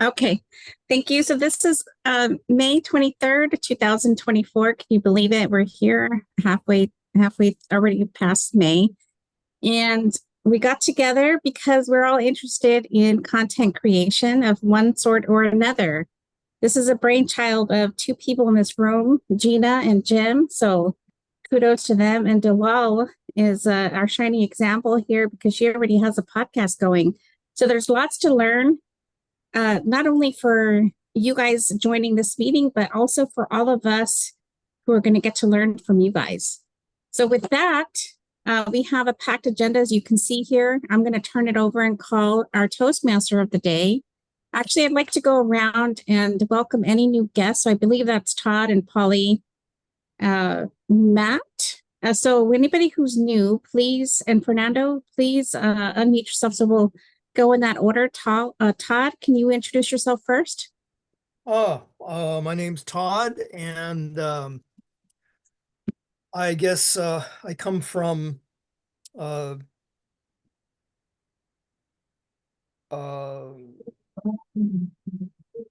Okay, thank you. So this is May 23rd, 2024. Can you believe it? We're here halfway already past May. And we got together because we're all interested in content creation of one sort or another. This is a brainchild of two people in this room, Gina and Jim. So kudos to them. And Dalal is our shining example here because she already has a podcast going. So there's lots to learn, not only for you guys joining this meeting, but also for all of us who are going to get to learn from you guys. So with that, we have a packed agenda, as you can see here. I'm going to turn it over and call our Toastmaster of the day. Actually, I'd like to go around and welcome any new guests. So I believe that's Todd and Polly, Matt. So anybody who's new, please, and Fernando, please unmute yourself. So we'll go in that order. Todd, can you introduce yourself first? My name's Todd, and I guess I come from the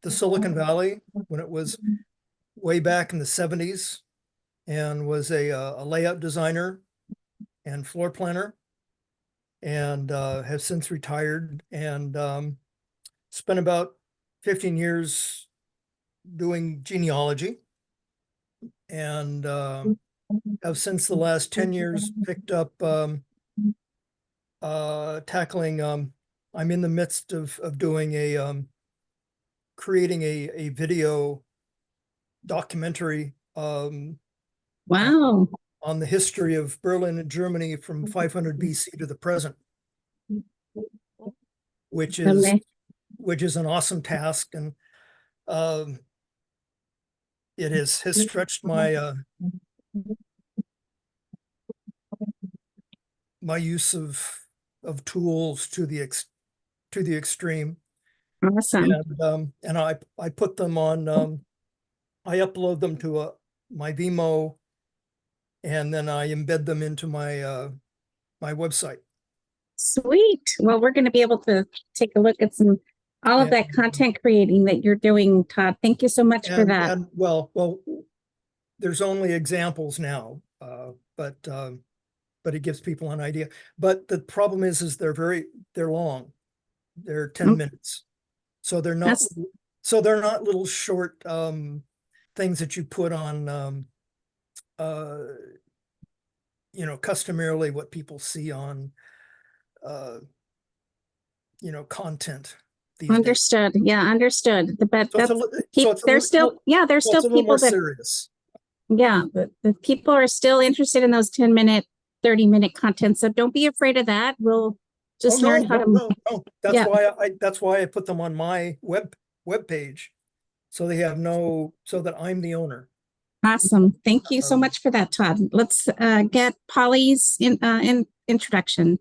Silicon Valley when it was way back in the 70s, and was a layout designer and floor planner, and have since retired, and spent about 15 years doing genealogy, and have since the last 10 years picked up tackling, I'm in the midst of doing creating a video documentary Wow. on the history of Berlin and Germany from 500 BC to the present, which is an awesome task, and it has stretched my my use of tools to the extreme. Awesome. And I put them on, I upload them to my Vimeo, and then I embed them into my my website. Sweet. Well, we're going to be able to take a look at all of that content creating that you're doing, Todd. Thank you so much for that. And well, there's only examples now, but it gives people an idea. But the problem is they're long. They're 10 minutes, so they're not little short things that you put on customarily what people see on content these Understood. days. Yeah, understood. There's still people that serious. Yeah, the people are still interested in those 10-minute, 30-minute content. So don't be afraid of that. We'll just learn how to. No. That's why I put them on my web page, so they have so that I'm the owner. Awesome. Thank you so much for that, Todd. Let's get Polly's introduction.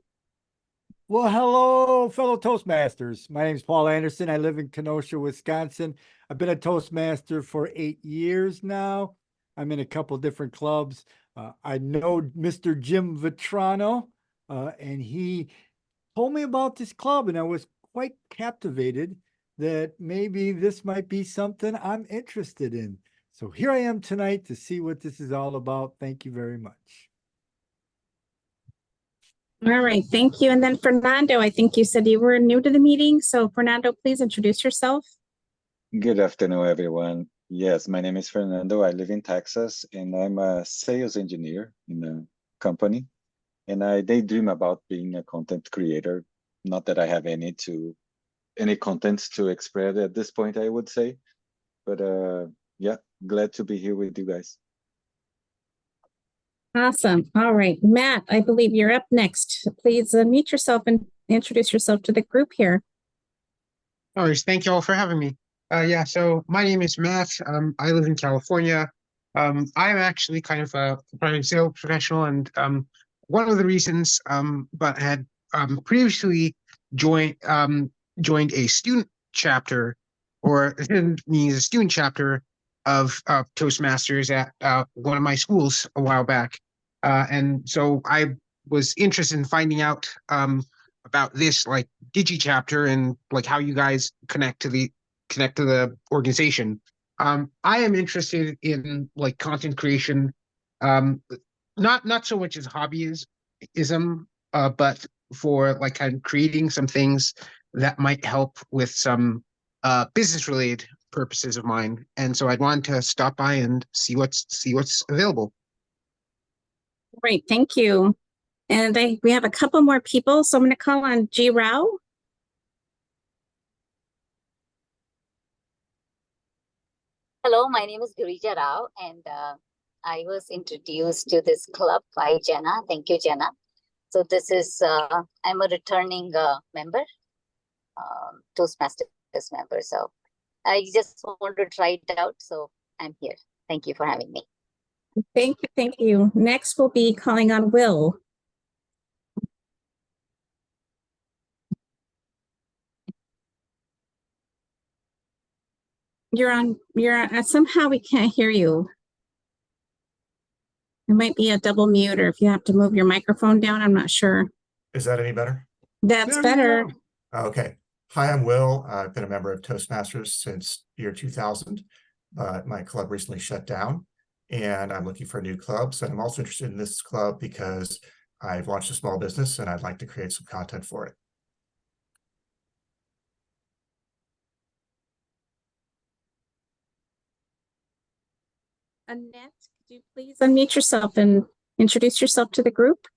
Well, hello, fellow Toastmasters. My name is Paul Anderson. I live in Kenosha, Wisconsin. I've been a Toastmaster for 8 years now. I'm in a couple different clubs. I know Mr. Jim Vitrano, and he told me about this club, and I was quite captivated that maybe this might be something I'm interested in. So here I am tonight to see what this is all about. Thank you very much. All right, thank you. And then Fernando, I think you said you were new to the meeting. So Fernando, please introduce yourself. Good afternoon, everyone. Yes, my name is Fernando. I live in Texas, and I'm a sales engineer in a company. And I daydream about being a content creator. Not that I have any content to express at this point, I would say. But yeah, glad to be here with you guys. Awesome. All right, Matt, I believe you're up next. Please mute yourself and introduce yourself to the group here. Oh, thank you all for having me. Yeah, so my name is Matt. I live in California. I'm actually kind of a private sales professional, and one of the reasons, but I had previously joined a student chapter, or means a student chapter of Toastmasters at one of my schools a while back, and so I was interested in finding out about this like Digi chapter and like how you guys connect to connect to the organization. I am interested in like content creation, not so much as hobbyism, but for like kind of creating some things that might help with some business related purposes of mine. And so I'd want to stop by and see what's available. Great, thank you. And we have a couple more people, so I'm going to call on G Rao. Hello, my name is Girija Rao, and I was introduced to this club by Jenna. Thank you, Jenna. So this is, I'm a returning member, Toastmasters member. So I just want to try it out. So I'm here. Thank you for having me. Thank you, thank you. Next, we'll be calling on Will. Somehow we can't hear you. It might be a double mute, or if you have to move your microphone down, I'm not sure. Is that any better? That's There you better. go. Okay. Hi, I'm Will. I've been a member of Toastmasters since year 2000, but my club recently shut down and I'm looking for new clubs. And I'm also interested in this club because I've launched a small business and I'd like to create some content for it. Annette, could you please unmute yourself and introduce yourself to the group?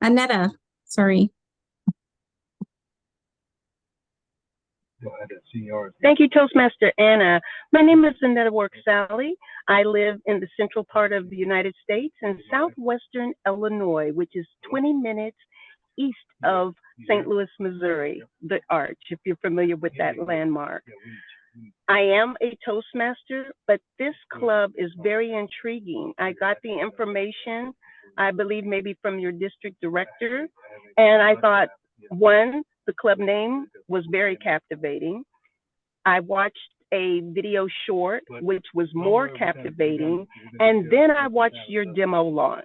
Annetta, sorry. Thank you, Toastmaster Anna. My name is Annetta Work-Sally. I live in the central part of the United States in southwestern Illinois, which is 20 minutes east of St. Louis, Missouri, the Arch, if you're familiar with that landmark. I am a Toastmaster, but this club is very intriguing. I got the information, I believe maybe from your district director, and I thought, one, the club name was very captivating. I watched a video short, which was more captivating, and then I watched your demo launch.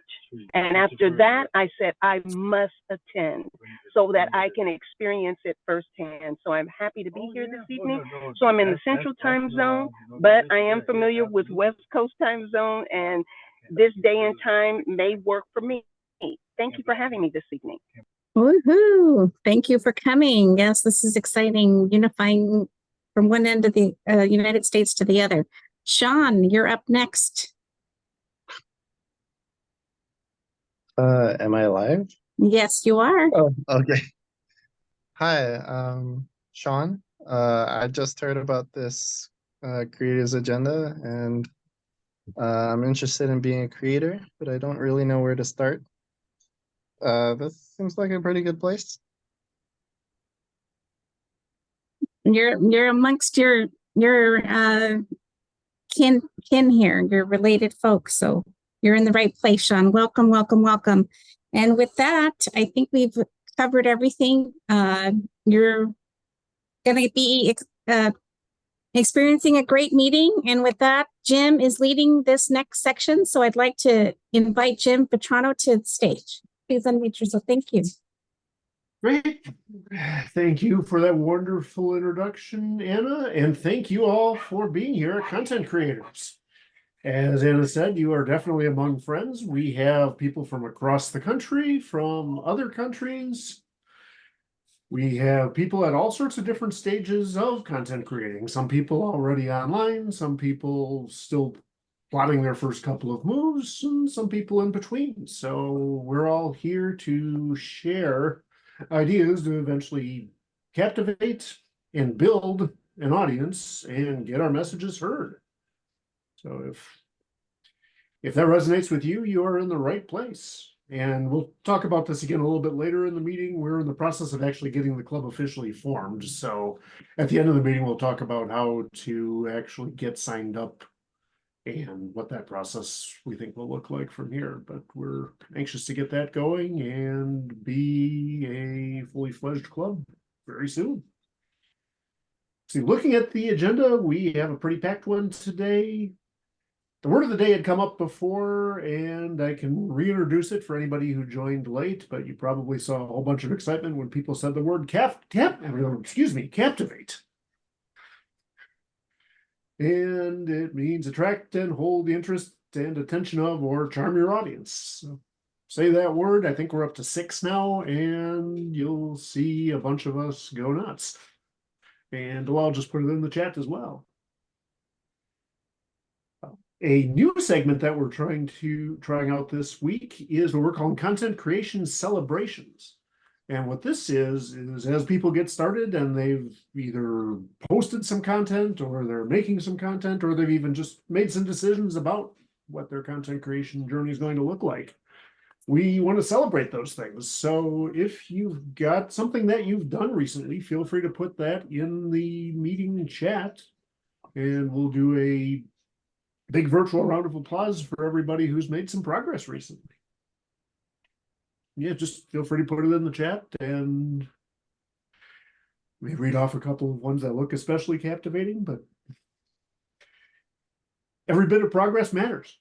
And after that, I said, I must attend so that I can experience it firsthand. So I'm happy to be here this evening. So I'm in the Central Time Zone, but I am familiar with West Coast Time Zone, and this day and time may work for me. Thank you for having me this evening. Woohoo! Thank you for coming. Yes, this is exciting, unifying from one end of the United States to the other. Sean, you're up next. Am I live? Yes, you are. Oh, okay. Hi, Sean. I just heard about this Creators Agenda, and I'm interested in being a creator, but I don't really know where to start. This seems like a pretty good place. You're amongst your kin here, your related folks. So you're in the right place, Sean. Welcome, welcome, welcome. And with that, I think we've covered everything. You're going to be experiencing a great meeting. And with that, Jim is leading this next section. So I'd like to invite Jim Petrano to the stage. Please unmute yourself. Thank you. Great. Thank you for that wonderful introduction, Anna, and thank you all for being here at Content Creators. As Anna said, you are definitely among friends. We have people from across the country, from other countries. We have people at all sorts of different stages of content creating. Some people already online, some people still plotting their first couple of moves, and some people in between. So we're all here to share ideas to eventually captivate and build an audience and get our messages heard. So if that resonates with you, you are in the right place. And we'll talk about this again a little bit later in the meeting. We're in the process of actually getting the club officially formed. So at the end of the meeting, we'll talk about how to actually get signed up and what that process we think will look like from here. But we're anxious to get that going and be a fully fledged club very soon. So looking at the agenda, we have a pretty packed one today. The word of the day had come up before, and I can reintroduce it for anybody who joined late, but you probably saw a whole bunch of excitement when people said the word captivate. And it means attract and hold the interest and attention of or charm your audience. So say that word. I think we're up to 6 now, and you'll see a bunch of us go nuts. And I'll just put it in the chat as well. A new segment that we're trying out this week is what we're calling Content Creation Celebrations. And what this is as people get started and they've either posted some content or they're making some content or they've even just made some decisions about what their content creation journey is going to look like. We want to celebrate those things. So if you've got something that you've done recently, feel free to put that in the meeting chat, and we'll do a big virtual round of applause for everybody who's made some progress recently. Yeah, just feel free to put it in the chat, and we read off a couple of ones that look especially captivating, but every bit of progress matters.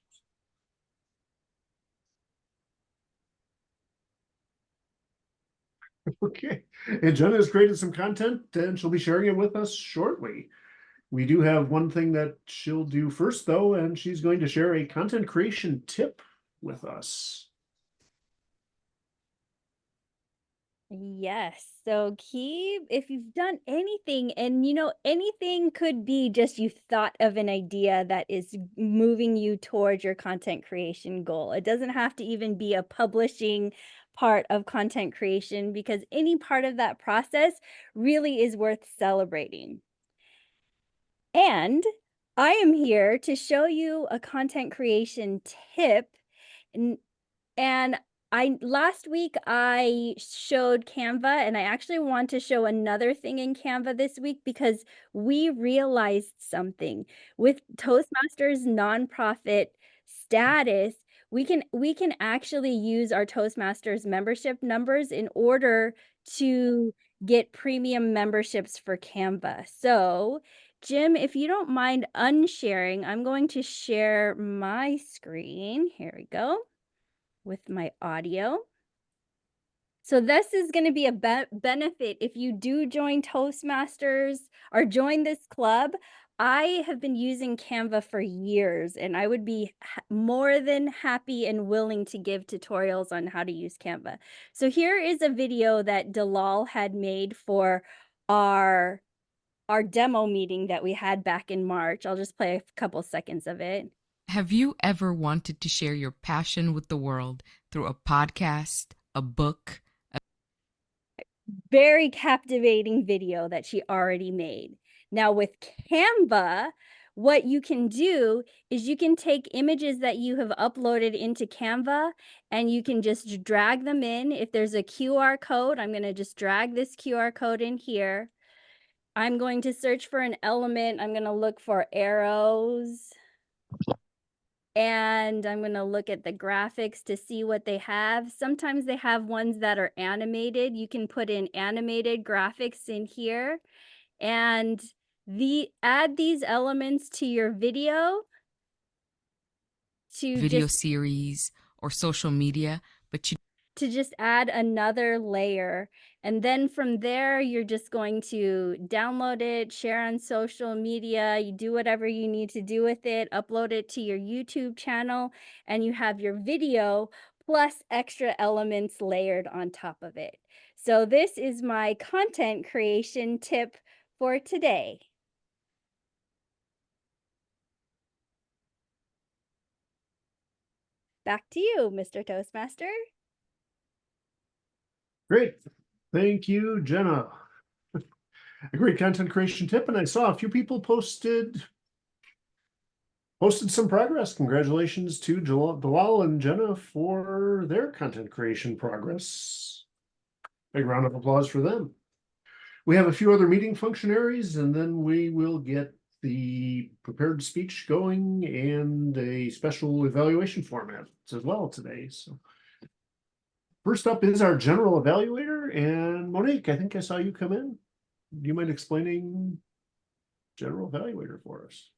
Okay, and Jenna has created some content and she'll be sharing it with us shortly. We do have one thing that she'll do first though, and she's going to share a content creation tip with us. Yes. So if you've done anything, and anything could be just you thought of an idea that is moving you towards your content creation goal. It doesn't have to even be a publishing part of content creation, because any part of that process really is worth celebrating. And I am here to show you a content creation tip. And last week I showed Canva, and I actually want to show another thing in Canva this week, because we realized something with Toastmasters nonprofit status. We can actually use our Toastmasters membership numbers in order to get premium memberships for Canva. So Jim, if you don't mind unsharing, I'm going to share my screen. Here we go. With my audio. So this is going to be a benefit if you do join Toastmasters or join this club. I have been using Canva for years, and I would be more than happy and willing to give tutorials on how to use Canva. So here is a video that Dalal had made for our demo meeting that we had back in March. I'll just play a couple seconds of it. Have you ever wanted to share your passion with the world through a podcast, a book? Very captivating video that she already made. Now with Canva, what you can do is you can take images that you have uploaded into Canva, and you can just drag them in. If there's a QR code, I'm going to just drag this QR code in here. I'm going to search for an element. I'm going to look for arrows. And I'm going to look at the graphics to see what they have. Sometimes they have ones that are animated. You can put in animated graphics in here, and add these elements to your video. Video series or social media, but to just add another layer. And then from there, you're just going to download it, share on social media, you do whatever you need to do with it, upload it to your YouTube channel, and you have your video plus extra elements layered on top of it. So this is my content creation tip for today. Back to you, Mr. Toastmaster. Great. Thank you, Jenna. A great content creation tip, and I saw a few people posted some progress. Congratulations to Dalal and Jenna for their content creation progress. Big round of applause for them. We have a few other meeting functionaries, and then we will get the prepared speech going and a special evaluation format as well today. So first up is our general evaluator, and Monique, I think I saw you come in. Do you mind explaining general evaluator for us?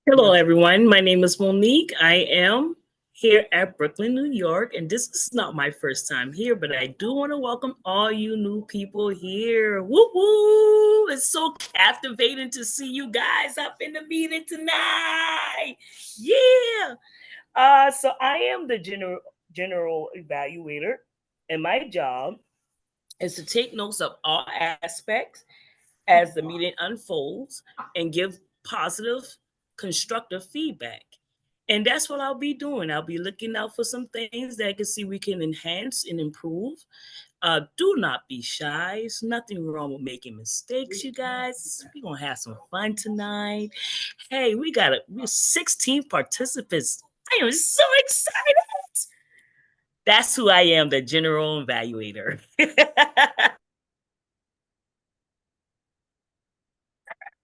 Hello, everyone. My name is Monique. I am here at Brooklyn, New York. And this is not my first time here, but I do want to welcome all you new people here. Woo woo! It's so captivating to see you guys up in the meeting tonight. Yeah. So I am the general evaluator, and my job is to take notes of all aspects as the meeting unfolds and give positive, constructive feedback. And that's what I'll be doing. I'll be looking out for some things that I can see we can enhance and improve. Do not be shy. There's nothing wrong with making mistakes, you guys. We're going to have some fun tonight. Hey, we're 16 participants. I am so excited. That's who I am, the general evaluator.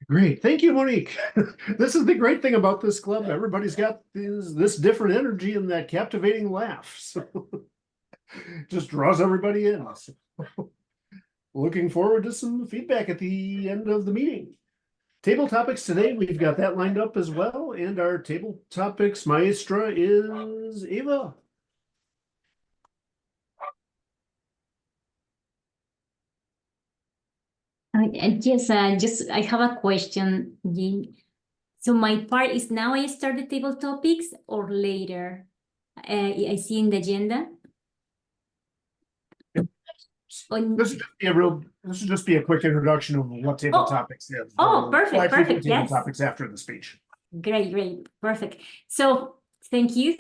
Great. Thank you, Monique. This is the great thing about this club. Everybody's got this different energy and that captivating laugh. So just draws everybody in. So, looking forward to some feedback at the end of the meeting. Table topics today, we've got that lined up as well. And our table topics maestra is Eva. Yes, I have a question, Jean. So my part is now I start the table topics or later? I see in the agenda. This should just be a quick introduction of what table topics is. Oh, perfect, perfect. Table Yes. topics after the speech. Great, perfect. So thank you.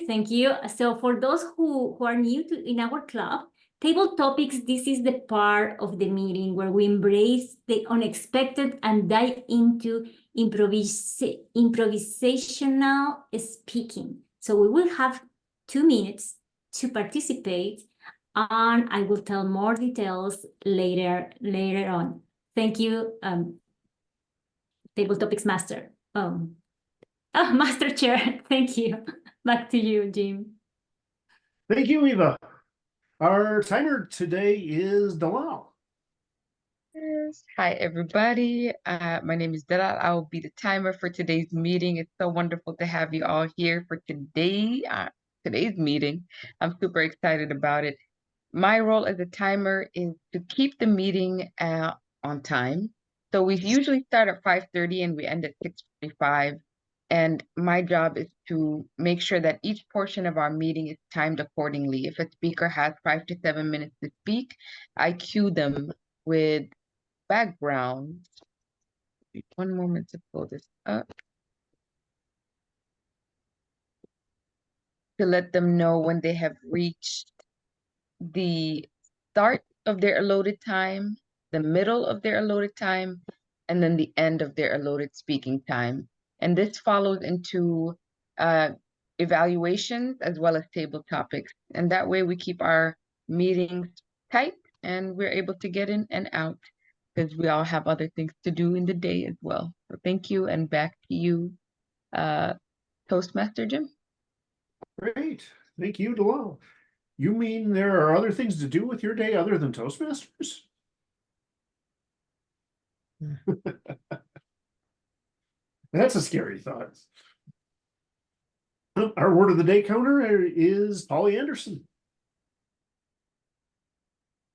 So for those who are new in our club, table topics, this is the part of the meeting where we embrace the unexpected and dive into improvisational speaking. So we will have 2 minutes to participate, and I will tell more details later on. Thank you, Table Topics Master. Master Chair, thank you. Back to you, Jim. Thank you, Eva. Our timer today is Dalal. Yes. Hi, everybody. My name is Dalal. I will be the timer for today's meeting. It's so wonderful to have you all here for today's meeting. I'm super excited about it. My role as a timer is to keep the meeting on time. So we usually start at 5:30 and we end at 6:45. And my job is to make sure that each portion of our meeting is timed accordingly. If a speaker has 5 to 7 minutes to speak, I cue them with background. 1 moment to pull this up. To let them know when they have reached the start of their allotted time, the middle of their allotted time, and then the end of their allotted speaking time. And this follows into evaluations as well as table topics. And that way we keep our meetings tight and we're able to get in and out because we all have other things to do in the day as well. So thank you, and back to you, Toastmaster Jim. Great. Thank you, Dalal. You mean there are other things to do with your day other than Toastmasters? That's a scary thought. Our word of the day counter is Polly Anderson.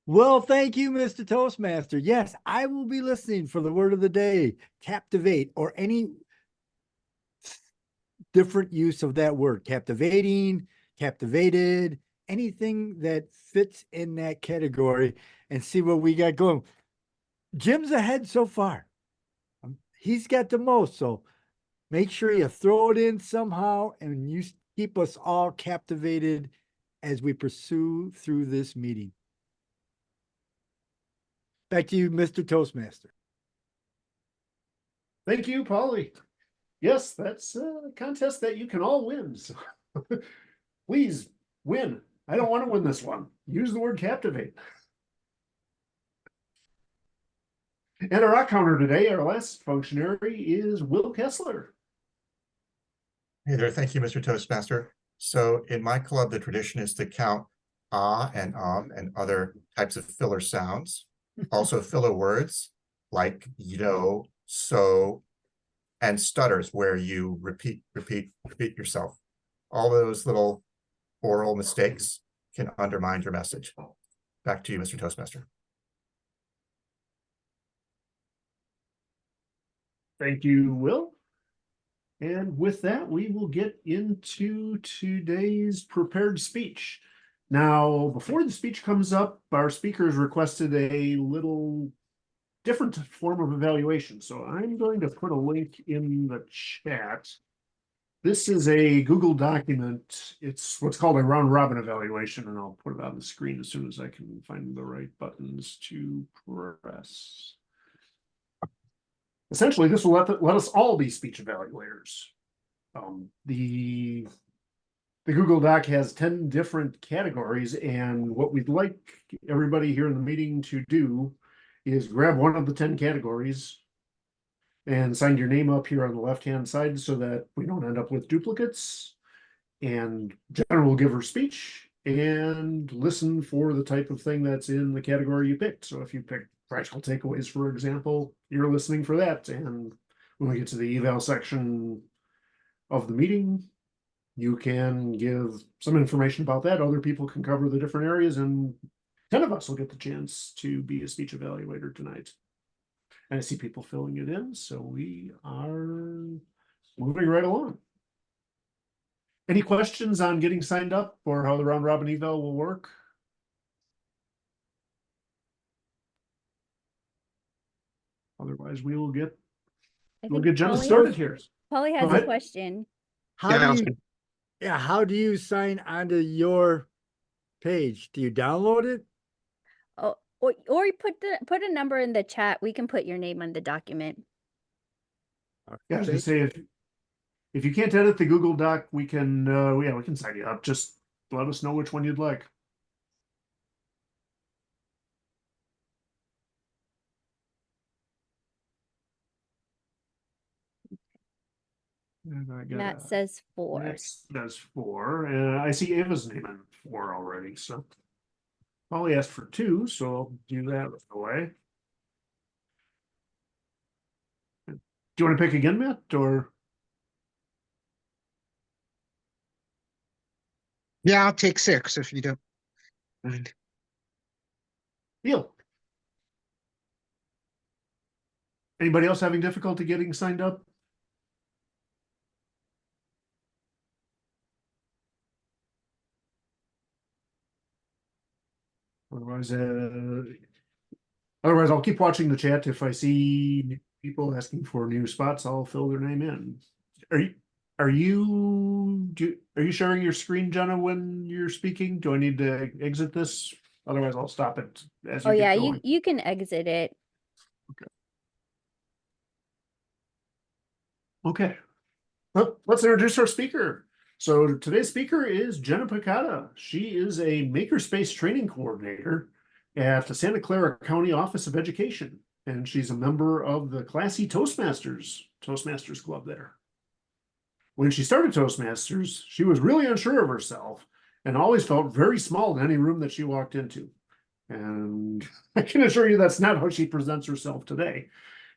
Well, thank you, Mr. Toastmaster. Yes, I will be listening for the word of the day, captivate, or any different use of that word, captivating, captivated, anything that fits in that category, and see what we got going. Jim's ahead so far. He's got the most, so make sure you throw it in somehow and you keep us all captivated as we pursue through this meeting. Back to you, Mr. Toastmaster. Thank you, Polly. Yes, that's a contest that you can all win. So please win. I don't want to win this one. Use the word captivate. And our rock counter today, our last functionary, is Will Kessler. Hey there, thank you, Mr. Toastmaster. So in my club, the tradition is to count ah and and other types of filler sounds. Also filler words like so, and stutters where you repeat yourself. All those little oral mistakes can undermine your message. Back to you, Mr. Toastmaster. Thank you, Will. And with that, we will get into today's prepared speech. Now, before the speech comes up, our speakers requested a little different form of evaluation. So I'm going to put a link in the chat. This is a Google document. It's what's called a round robin evaluation, and I'll put it on the screen as soon as I can find the right buttons to press. Essentially, this will let us all be speech evaluators. The Google Doc has 10 different categories, and what we'd like everybody here in the meeting to do is grab one of the 10 categories and sign your name up here on the left-hand side so that we don't end up with duplicates. And Jenna will give her speech and listen for the type of thing that's in the category you picked. So if you pick practical takeaways, for example, you're listening for that. And when we get to the eval section of the meeting, you can give some information about that. Other people can cover the different areas, and 10 of us will get the chance to be a speech evaluator tonight. And I see people filling it in, so we are moving right along. Any questions on getting signed up or how the round robin eval will work? Otherwise, we'll get Jenna started here. Polly has a question. How do you sign onto your page? Do you download it? Oh, or you put a number in the chat. We can put your name on the document. Yeah, I was gonna say if you can't edit the Google Doc, we can we can sign you up. Just let us know which one you'd like. And Matt says 4. Matt says 4, and I see Ava's name in 4 already. So Polly asked for 2, so I'll do that right away. Do you want to pick again, Matt, or? Yeah, I'll take 6 if you don't mind. Deal. Anybody else having difficulty getting signed up? Otherwise, I'll keep watching the chat. If I see people asking for new spots, I'll fill their name in. Are you sharing your screen, Jenna, when you're speaking? Do I need to exit this? Otherwise, I'll stop it as you get going. You can exit it. Okay. Well, let's introduce our speaker. So today's speaker is Jenna Picata. She is a Makerspace training coordinator at the Santa Clara County Office of Education, and she's a member of the Classy Toastmasters Club there. When she started Toastmasters, she was really unsure of herself and always felt very small in any room that she walked into. And I can assure you that's not how she presents herself today.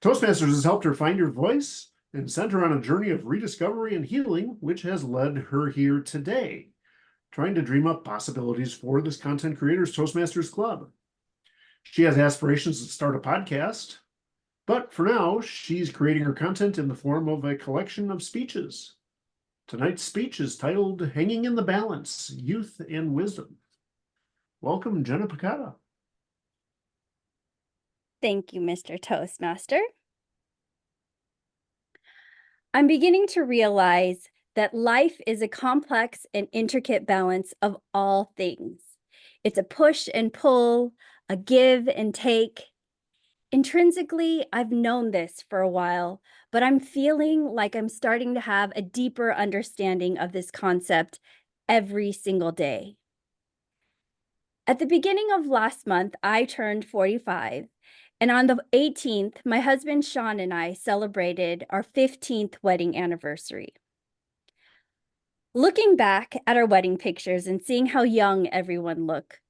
Toastmasters has helped her find her voice and sent her on a journey of rediscovery and healing, which has led her here today, trying to dream up possibilities for this Content Creators Toastmasters Club. She has aspirations to start a podcast, but for now, she's creating her content in the form of a collection of speeches. Tonight's speech is titled Hanging in the Balance, Youth and Wisdom. Welcome, Jenna Picata. Thank you, Mr. Toastmaster. I'm beginning to realize that life is a complex and intricate balance of all things. It's a push and pull, a give and take. Intrinsically, I've known this for a while, but I'm feeling like I'm starting to have a deeper understanding of this concept every single day. At the beginning of last month, I turned 45. And on the 18th, my husband Sean and I celebrated our 15th wedding anniversary. Looking back at our wedding pictures and seeing how young everyone looked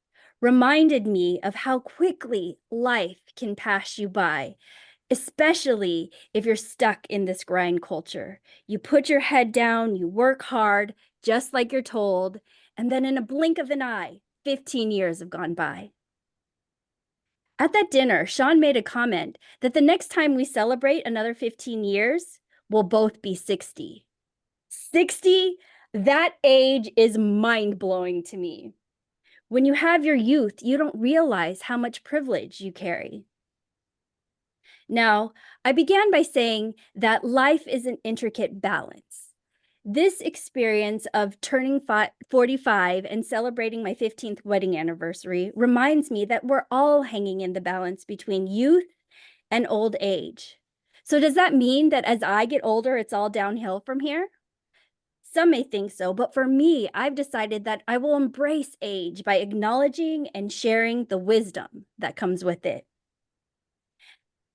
reminded me of how quickly life can pass you by, especially if you're stuck in this grind culture. You put your head down, you work hard, just like you're told, And then in a blink of an eye, 15 years have gone by. At that dinner, Sean made a comment that the next time we celebrate another 15 years, we'll both be 60. 60? That age is mind-blowing to me. When you have your youth, you don't realize how much privilege you carry. Now, I began by saying that life is an intricate balance. This experience of turning 45 and celebrating my 15th wedding anniversary reminds me that we're all hanging in the balance between youth and old age. So does that mean that as I get older, it's all downhill from here? Some may think so, but for me, I've decided that I will embrace age by acknowledging and sharing the wisdom that comes with it.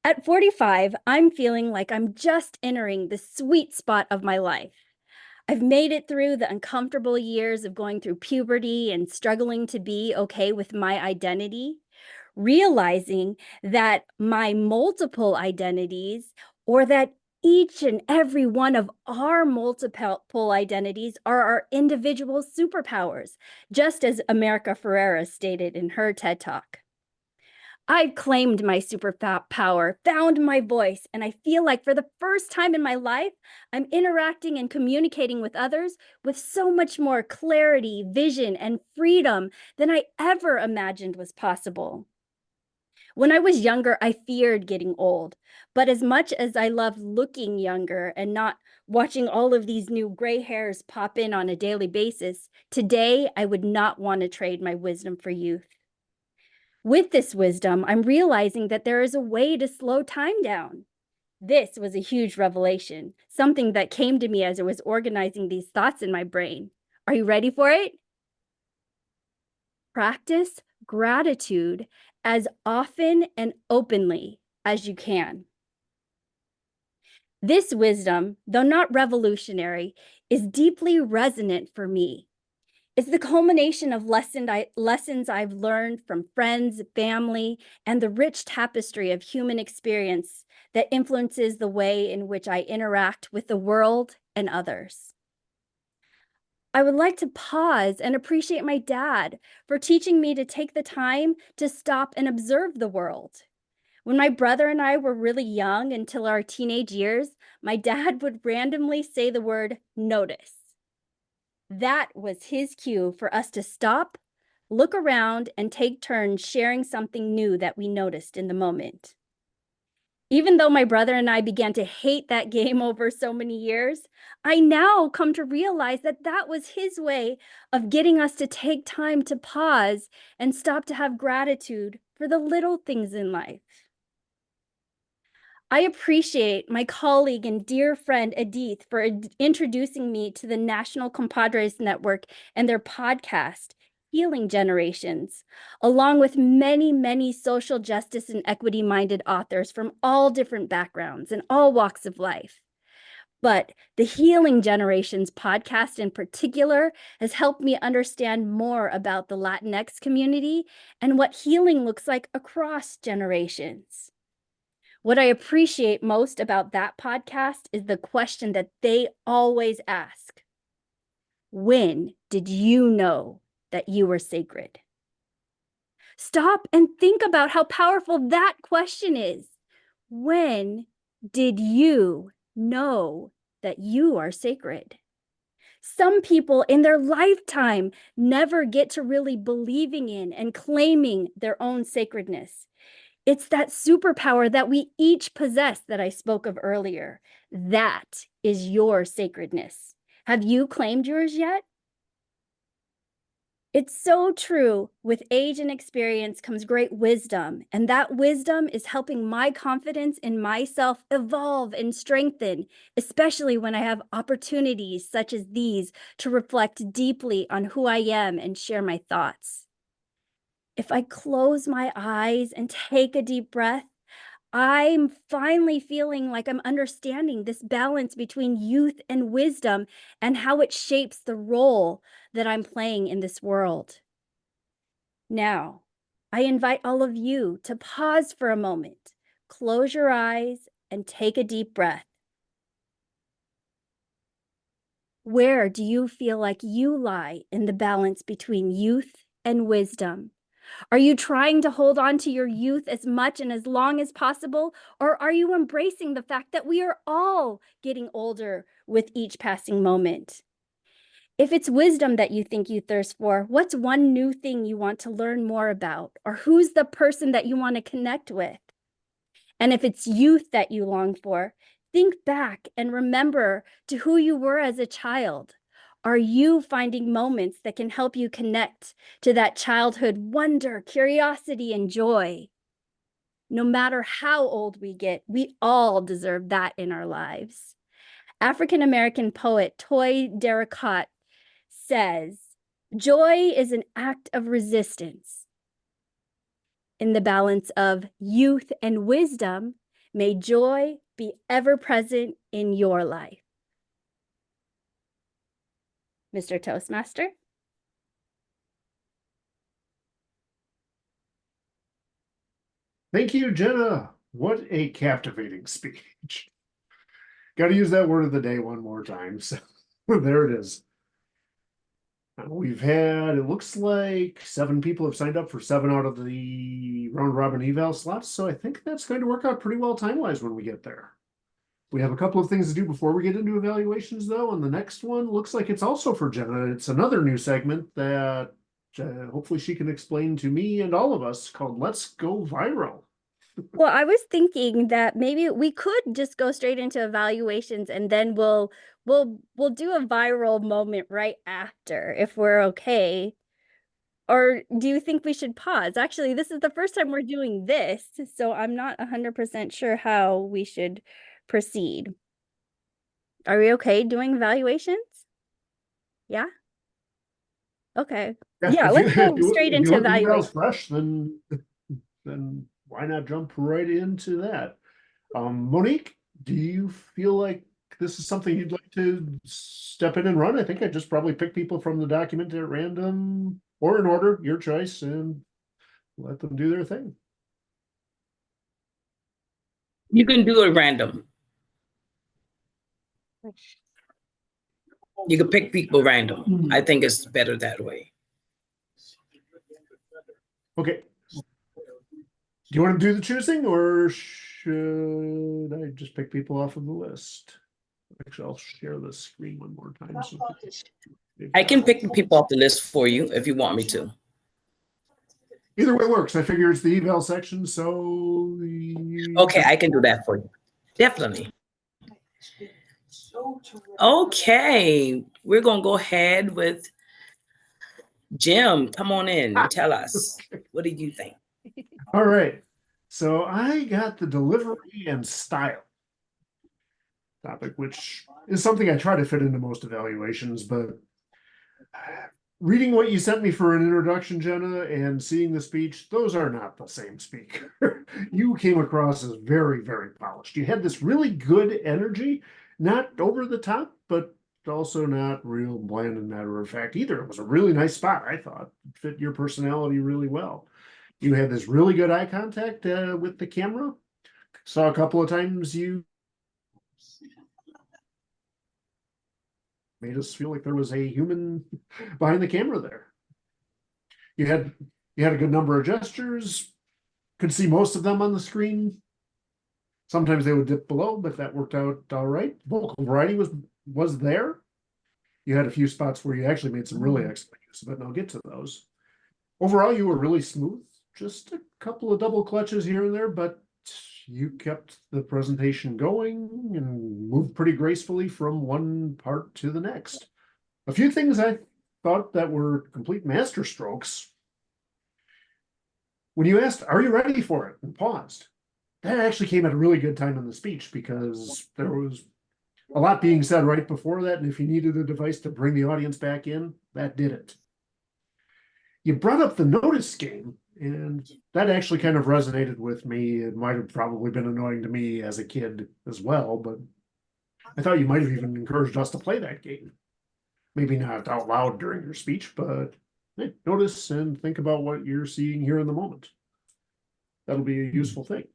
At 45, I'm feeling like I'm just entering the sweet spot of my life. I've made it through the uncomfortable years of going through puberty and struggling to be okay with my identity, realizing that my multiple identities, or that each and every one of our multiple identities, are our individual superpowers, just as America Ferrera stated in her TED Talk. I've claimed my superpower, found my voice, and I feel like for the first time in my life, I'm interacting and communicating with others with so much more clarity, vision, and freedom than I ever imagined was possible. When I was younger, I feared getting old, but as much as I love looking younger and not watching all of these new gray hairs pop in on a daily basis, today I would not want to trade my wisdom for youth. With this wisdom, I'm realizing that there is a way to slow time down. This was a huge revelation, something that came to me as I was organizing these thoughts in my brain. Are you ready for it? Practice gratitude as often and openly as you can. This wisdom, though not revolutionary, is deeply resonant for me. It's the culmination of lessons I've learned from friends, family, and the rich tapestry of human experience that influences the way in which I interact with the world and others. I would like to pause and appreciate my dad for teaching me to take the time to stop and observe the world. When my brother and I were really young until our teenage years, my dad would randomly say the word notice. That was his cue for us to stop, look around, and take turns sharing something new that we noticed in the moment. Even though my brother and I began to hate that game over so many years, I now come to realize that that was his way of getting us to take time to pause and stop to have gratitude for the little things in life. I appreciate my colleague and dear friend Edith for introducing me to the National Compadres Network and their podcast, Healing Generations, along with many, many social justice and equity-minded authors from all different backgrounds and all walks of life. But the Healing Generations podcast in particular has helped me understand more about the Latinx community and what healing looks like across generations. What I appreciate most about that podcast is the question that they always ask. When did you know that you were sacred? Stop and think about how powerful that question is. When did you know that you are sacred? Some people in their lifetime never get to really believing in and claiming their own sacredness. It's that superpower that we each possess that I spoke of earlier. That is your sacredness. Have you claimed yours yet? It's so true. With age and experience comes great wisdom, and that wisdom is helping my confidence in myself evolve and strengthen, especially when I have opportunities such as these to reflect deeply on who I am and share my thoughts. If I close my eyes and take a deep breath, I'm finally feeling like I'm understanding this balance between youth and wisdom and how it shapes the role that I'm playing in this world. Now, I invite all of you to pause for a moment, close your eyes, and take a deep breath. Where do you feel like you lie in the balance between youth and wisdom? Are you trying to hold on to your youth as much and as long as possible? Or are you embracing the fact that we are all getting older with each passing moment? If it's wisdom that you think you thirst for, what's one new thing you want to learn more about? Or who's the person that you want to connect with? And if it's youth that you long for, think back and remember to who you were as a child. Are you finding moments that can help you connect to that childhood wonder, curiosity, and joy? No matter how old we get, we all deserve that in our lives. African-American poet Toy Derricott says, "Joy is an act of resistance. In the balance of youth and wisdom, may joy be ever present in your life." Mr. Toastmaster? Thank you, Jenna. What a captivating speech. Got to use that word of the day one more time. So there it is. We've had, it looks like 7 people have signed up for 7 out of the round robin eval slots. So I think that's going to work out pretty well time-wise when we get there. We have a couple of things to do before we get into evaluations, though. And the next one looks like it's also for Jenna. It's another new segment that hopefully she can explain to me and all of us, called Let's Go Viral. Well, I was thinking that maybe we could just go straight into evaluations and then we'll do a viral moment right after if we're okay. Or do you think we should pause? Actually, this is the first time we're doing this, so I'm not 100% sure how we should proceed. Are we okay doing evaluations? Yeah? Okay. Yeah, let's go straight into evaluation. Fresh, then why not jump right into that? Monique, do you feel like this is something you'd like to step in and run? I think I just probably pick people from the document at random or in order, your choice, and let them do their thing. You can do it random. You can pick people random. I think it's better that way. Okay. Do you want to do the choosing, or should I just pick people off of the list? Actually, I'll share the screen one more time. So I can pick the people off the list for you if you want me to. Either way works. I figure it's the eval section, so okay, I can do that for you. Definitely. Okay, we're gonna go ahead with Jim. Come on in and tell us. What do you think? All right. So I got the delivery and style topic, which is something I try to fit into most evaluations, but reading what you sent me for an introduction, Jenna, and seeing the speech, those are not the same speaker. You came across as very, very polished. You had this really good energy, not over the top, but also not real bland and matter of fact either. It was a really nice spot, I thought. It fit your personality really well. You had this really good eye contact with the camera. Saw a couple of times you made us feel like there was a human behind the camera there. You had a good number of gestures, could see most of them on the screen. Sometimes they would dip below, but that worked out all right. Vocal variety was there. You had a few spots where you actually made some really excellent use of it, and I'll get to those. Overall, you were really smooth. Just a couple of double clutches here and there, but you kept the presentation going and moved pretty gracefully from one part to the next. A few things I thought that were complete master strokes. When you asked, "Are you ready for it?" and paused, that actually came at a really good time in the speech because there was a lot being said right before that, and if you needed a device to bring the audience back in, that did it. You brought up the notice game, and that actually kind of resonated with me. It might have probably been annoying to me as a kid as well, but I thought you might have even encouraged us to play that game. Maybe not out loud during your speech, but hey, notice and think about what you're seeing here in the moment. That'll be a useful thing.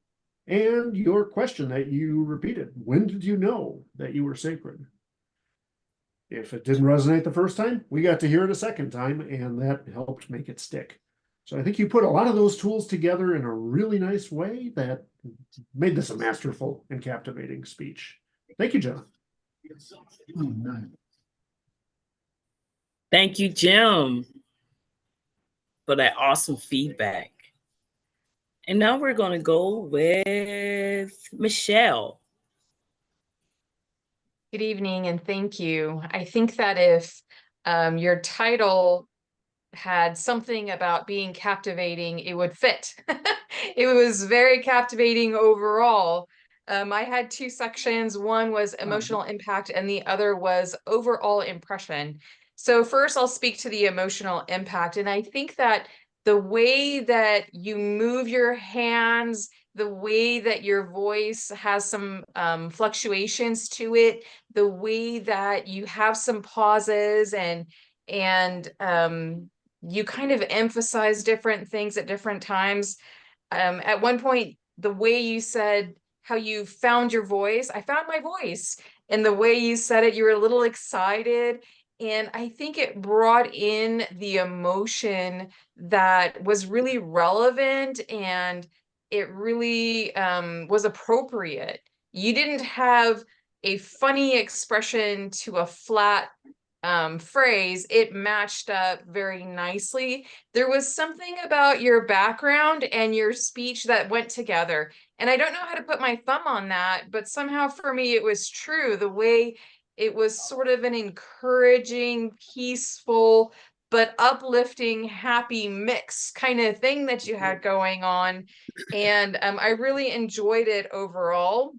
And your question that you repeated, when did you know that you were sacred? If it didn't resonate the first time, we got to hear it a second time, and that helped make it stick. So I think you put a lot of those tools together in a really nice way that made this a masterful and captivating speech. Thank you, Jenna. Thank you, Jim, for that awesome feedback. And now we're going to go with Michelle. Good evening and thank you. I think that if your title had something about being captivating, it would fit. It was very captivating overall. I had two sections. One was emotional impact and the other was overall impression. So first I'll speak to the emotional impact. And I think that the way that you move your hands, the way that your voice has some fluctuations to it, the way that you have some pauses and you kind of emphasize different things at different times. At one point, the way you said how you found your voice, I found my voice. And the way you said it, you were a little excited. And I think it brought in the emotion that was really relevant and it really was appropriate. You didn't have a funny expression to a flat phrase. It matched up very nicely. There was something about your background and your speech that went together. And I don't know how to put my thumb on that, but somehow for me, it was true. The way it was sort of an encouraging, peaceful, but uplifting, happy mix kind of thing that you had going on. And I really enjoyed it overall.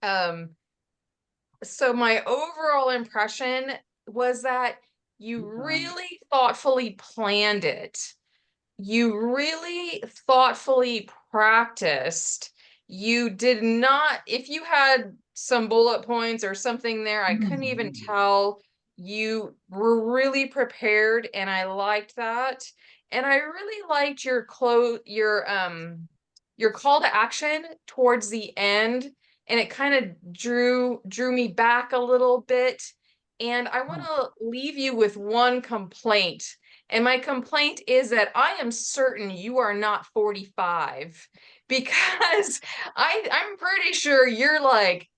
So my overall impression was that you really thoughtfully planned it. You really thoughtfully practiced. You did not, if you had some bullet points or something there, I couldn't even tell. You were really prepared and I liked that. And I really liked your call to action towards the end. And it kind of drew me back a little bit. And I want to leave you with one complaint. And my complaint is that I am certain you are not 45 because I'm pretty sure you're like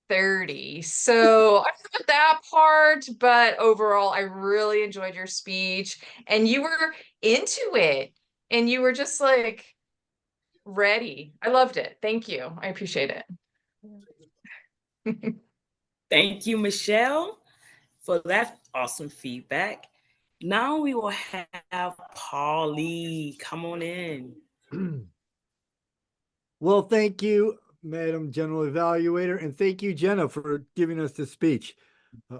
30. So I forgot that part, but overall, I really enjoyed your speech and you were into it and you were just like ready. I loved it. Thank you. I appreciate it. Thank you, Michelle, for that awesome feedback. Now we will have Polly. Come on in. Well, thank you, Madam General Evaluator, and thank you, Jenna, for giving us this speech.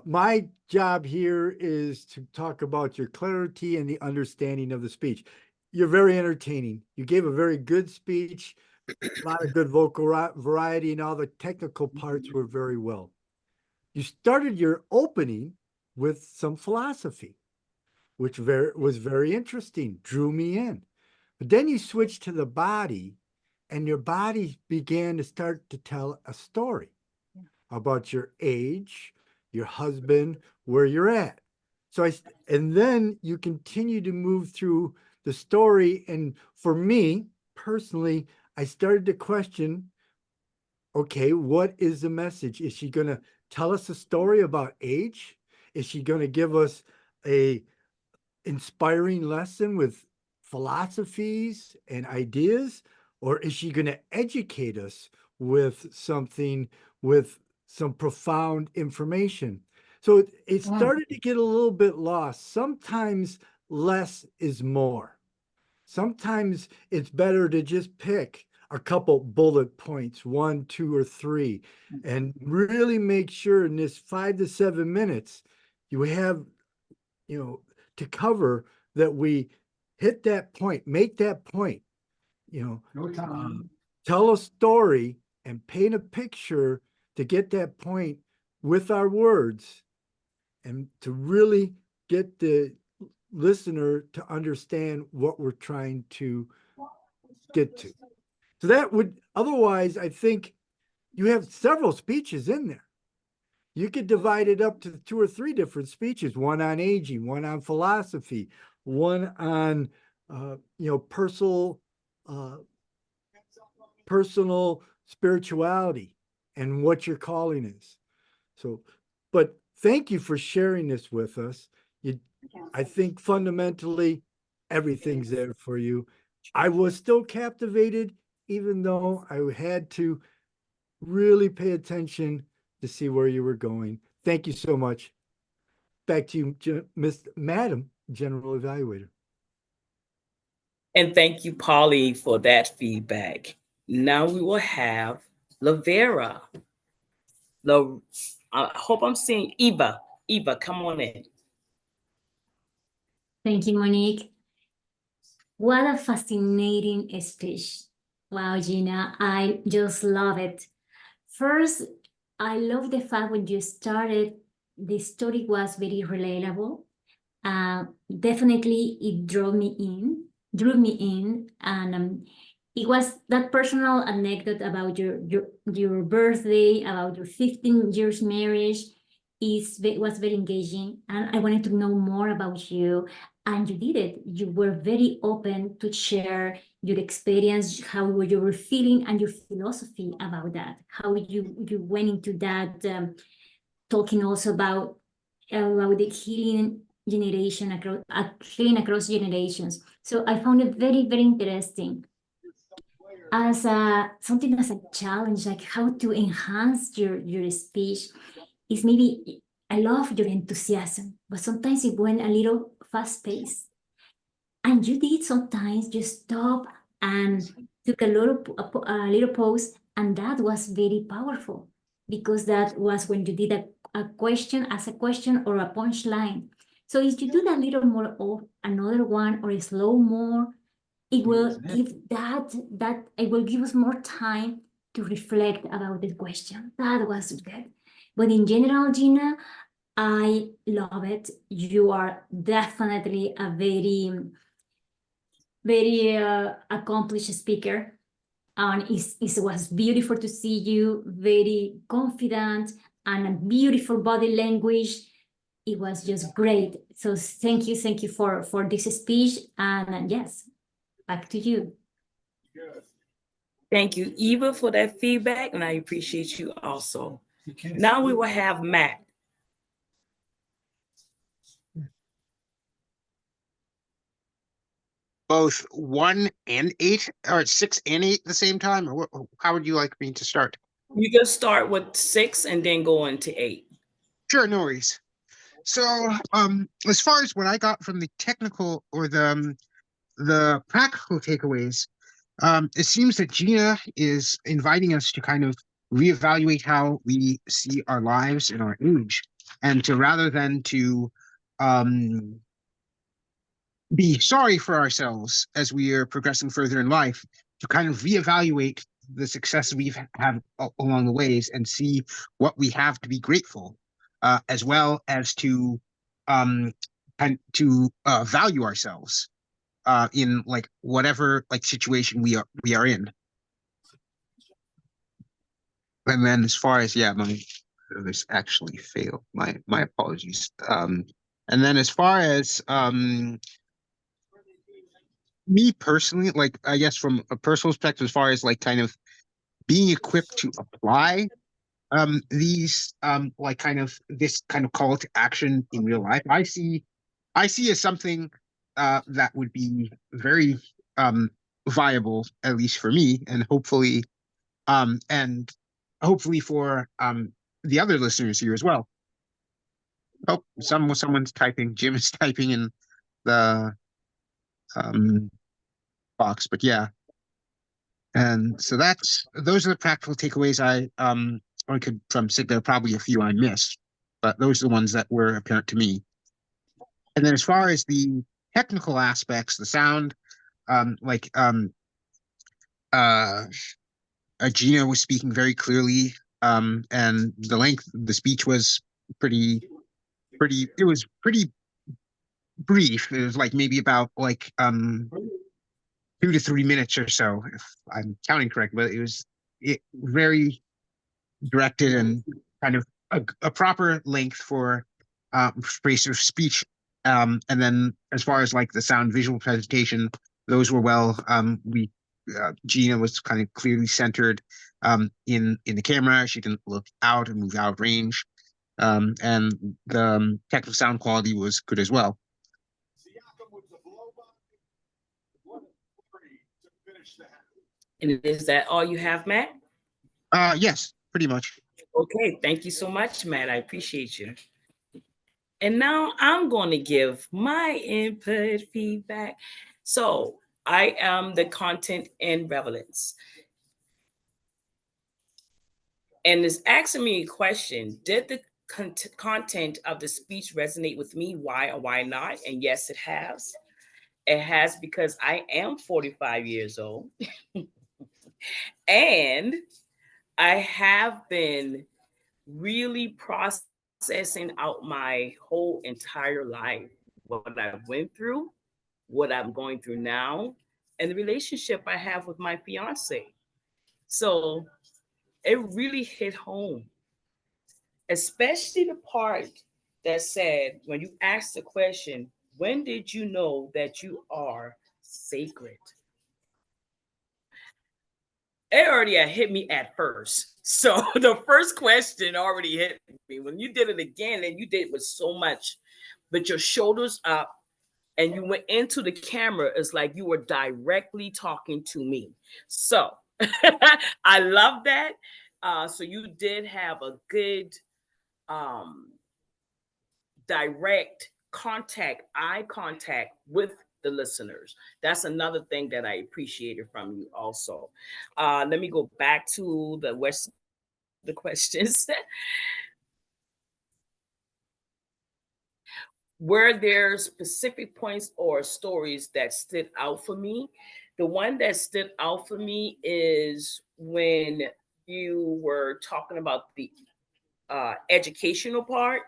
My job here is to talk about your clarity and the understanding of the speech. You're very entertaining. You gave a very good speech, a lot of good vocal variety, and all the technical parts were very well. You started your opening with some philosophy, which was very interesting, drew me in. But then you switched to the body, and your body began to start to tell a story about your age, your husband, where you're at. So and then you continue to move through the story. And for me personally, I started to question, okay, what is the message? Is she going to tell us a story about age? Is she going to give us a inspiring lesson with philosophies and ideas? Or is she going to educate us with something, with some profound information? So it started to get a little bit lost. Sometimes less is more. Sometimes it's better to just pick a couple bullet points, 1, 2, or 3, and really make sure in this 5 to 7 minutes, you have, to cover that we hit that point, make that point, tell a story and paint a picture to get that point with our words and to really get the listener to understand what we're trying to get to. So that would, otherwise, I think you have several speeches in there. You could divide it up to 2 or 3 different speeches, one on aging, one on philosophy, one on, personal spirituality and what your calling is. So, but thank you for sharing this with us. I think fundamentally everything's there for you. I was still captivated, even though I had to really pay attention to see where you were going. Thank you so much. Back to you, Madam General Evaluator. And thank you, Polly, for that feedback. Now we will have Lavera. I hope I'm seeing Eva. Eva, come on in. Thank you, Monique. What a fascinating speech. Wow, Gina, I just love it. First, I love the fact when you started, the story was very relatable. Definitely it drew me in, and it was that personal anecdote about your birthday, about your 15 years marriage was very engaging, and I wanted to know more about you, and you did it. You were very open to share your experience, how you were feeling, and your philosophy about that, how you went into that, talking also about the healing generation healing across generations. So I found it very, very interesting. As something as a challenge, like how to enhance your speech, is maybe I love your enthusiasm, but sometimes it went a little fast paced. And you did sometimes just stop and took a little pause, and that was very powerful, because that was when you did a question as a question or a punchline. So if you do that little more of another one or slow more, it will give it will give us more time to reflect about the question. That was good. But in general, Gina, I love it. You are definitely a very, very accomplished speaker. And it was beautiful to see you, very confident, and a beautiful body language. It was just great. So thank you for this speech. And yes, back to you. Thank you, Eva, for that feedback, and I appreciate you also. Now we will have Matt. Both 1 and 8, or 6 and 8 at the same time? Or how would you like me to start? You can start with 6 and then go into 8. Sure, no worries. So, as far as what I got from the technical or the practical takeaways, it seems that Gina is inviting us to kind of reevaluate how we see our lives and our age, and to rather than to be sorry for ourselves as we are progressing further in life, to kind of reevaluate the success we've had along the ways and see what we have to be grateful, as well as to value ourselves in like whatever like situation we are in. And then as far as this actually failed. My apologies. And then as far as me personally, like I guess from a personal perspective, as far as like kind of being equipped to apply these like kind of this kind of call to action in real life, I see as something that would be very viable, at least for me, and hopefully for the other listeners here as well. Oh, someone's typing. Jim is typing in the box, but yeah. And so those are the practical takeaways I could from sit there, probably a few I missed, but those are the ones that were apparent to me. And then as far as the technical aspects, the sound, Gina was speaking very clearly, and the length of the speech was pretty brief. It was like maybe about like 2 to 3 minutes or so, if I'm counting correct, but it was very directed and kind of a proper length for sort of speech. And then as far as like the sound visual presentation, those were well. Gina was kind of clearly centered in the camera. She can look out and move out of range. And the technical sound quality was good as well. And is that all you have, Matt? Yes, pretty much. Okay, thank you so much, Matt. I appreciate you. And now I'm going to give my input feedback. So I am the content and relevance. And it's asking me a question. Did the content of the speech resonate with me? Why or why not? And yes, it has. It has because I am 45 years old. And I have been really processing out my whole entire life, what I went through, what I'm going through now, and the relationship I have with my fiance. So it really hit home, especially the part that said, when you asked the question, when did you know that you are sacred? It already had hit me at first. So the first question already hit me. When you did it again, and you did it with so much, but your shoulders up and you went into the camera, it's like you were directly talking to me. So I love that. So you did have a good direct contact, eye contact with the listeners. That's another thing that I appreciated from you also. Let me go back to the questions. Were there specific points or stories that stood out for me? The one that stood out for me is when you were talking about the educational part,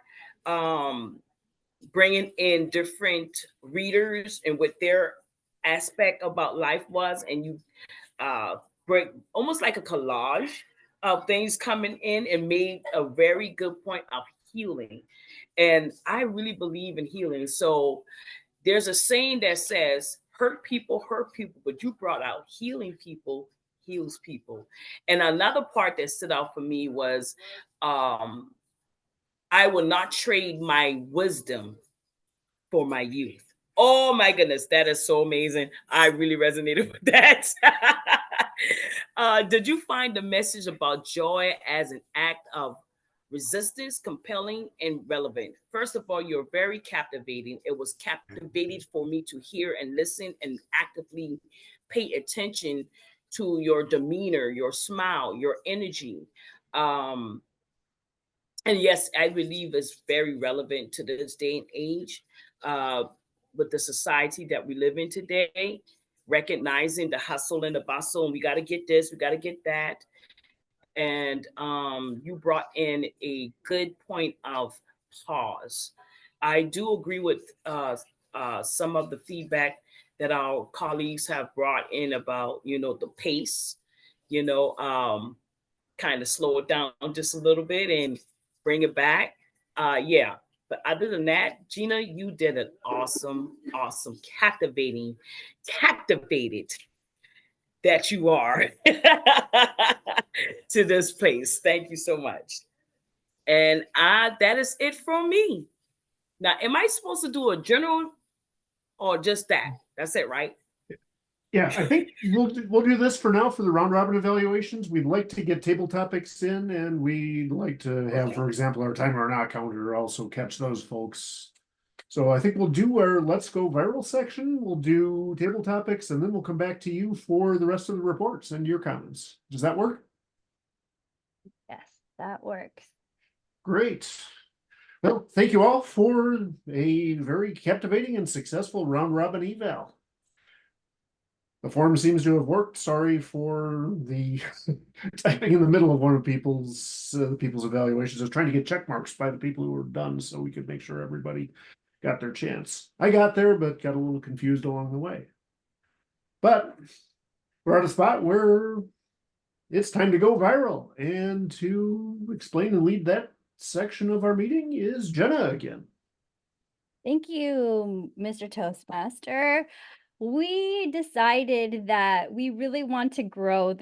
bringing in different readers and what their aspect about life was, and you bring almost like a collage of things coming in and made a very good point of healing. And I really believe in healing. So there's a saying that says, hurt people, but you brought out healing people, heals people. And another part that stood out for me was I will not trade my wisdom for my youth. Oh my goodness, that is so amazing. I really resonated with that. Did you find the message about joy as an act of resistance compelling and relevant? First of all, you're very captivating. It was captivating for me to hear and listen and actively pay attention to your demeanor, your smile, your energy. And yes, I believe it's very relevant to this day and age with the society that we live in today, recognizing the hustle and the bustle, and we got to get this, we got to get that. And you brought in a good point of pause. I do agree with some of the feedback that our colleagues have brought in about, the pace, kind of slow it down just a little bit and bring it back. Yeah. But other than that, Gina, you did an awesome, captivated that you are to this place. Thank you so much. And that is it from me. Now, am I supposed to do a general or just that? That's it, right? Yeah, I think we'll do this for now for the round robin evaluations. We'd like to get table topics in, and we'd like to have, for example, our timer or not counter also catch those folks. So I think we'll do our Let's Go Viral section. We'll do table topics, and then we'll come back to you for the rest of the reports and your comments. Does that work? Yes, that works. Great. Well, thank you all for a very captivating and successful round robin eval. The form seems to have worked. Sorry for the typing in the middle of one of people's evaluations. I was trying to get check marks by the people who were done so we could make sure everybody got their chance. I got there, but got a little confused along the way. But we're at a spot where it's time to go viral. And to explain and lead that section of our meeting is Jenna again. Thank you, Mr. Toastmaster. We decided that we really want to grow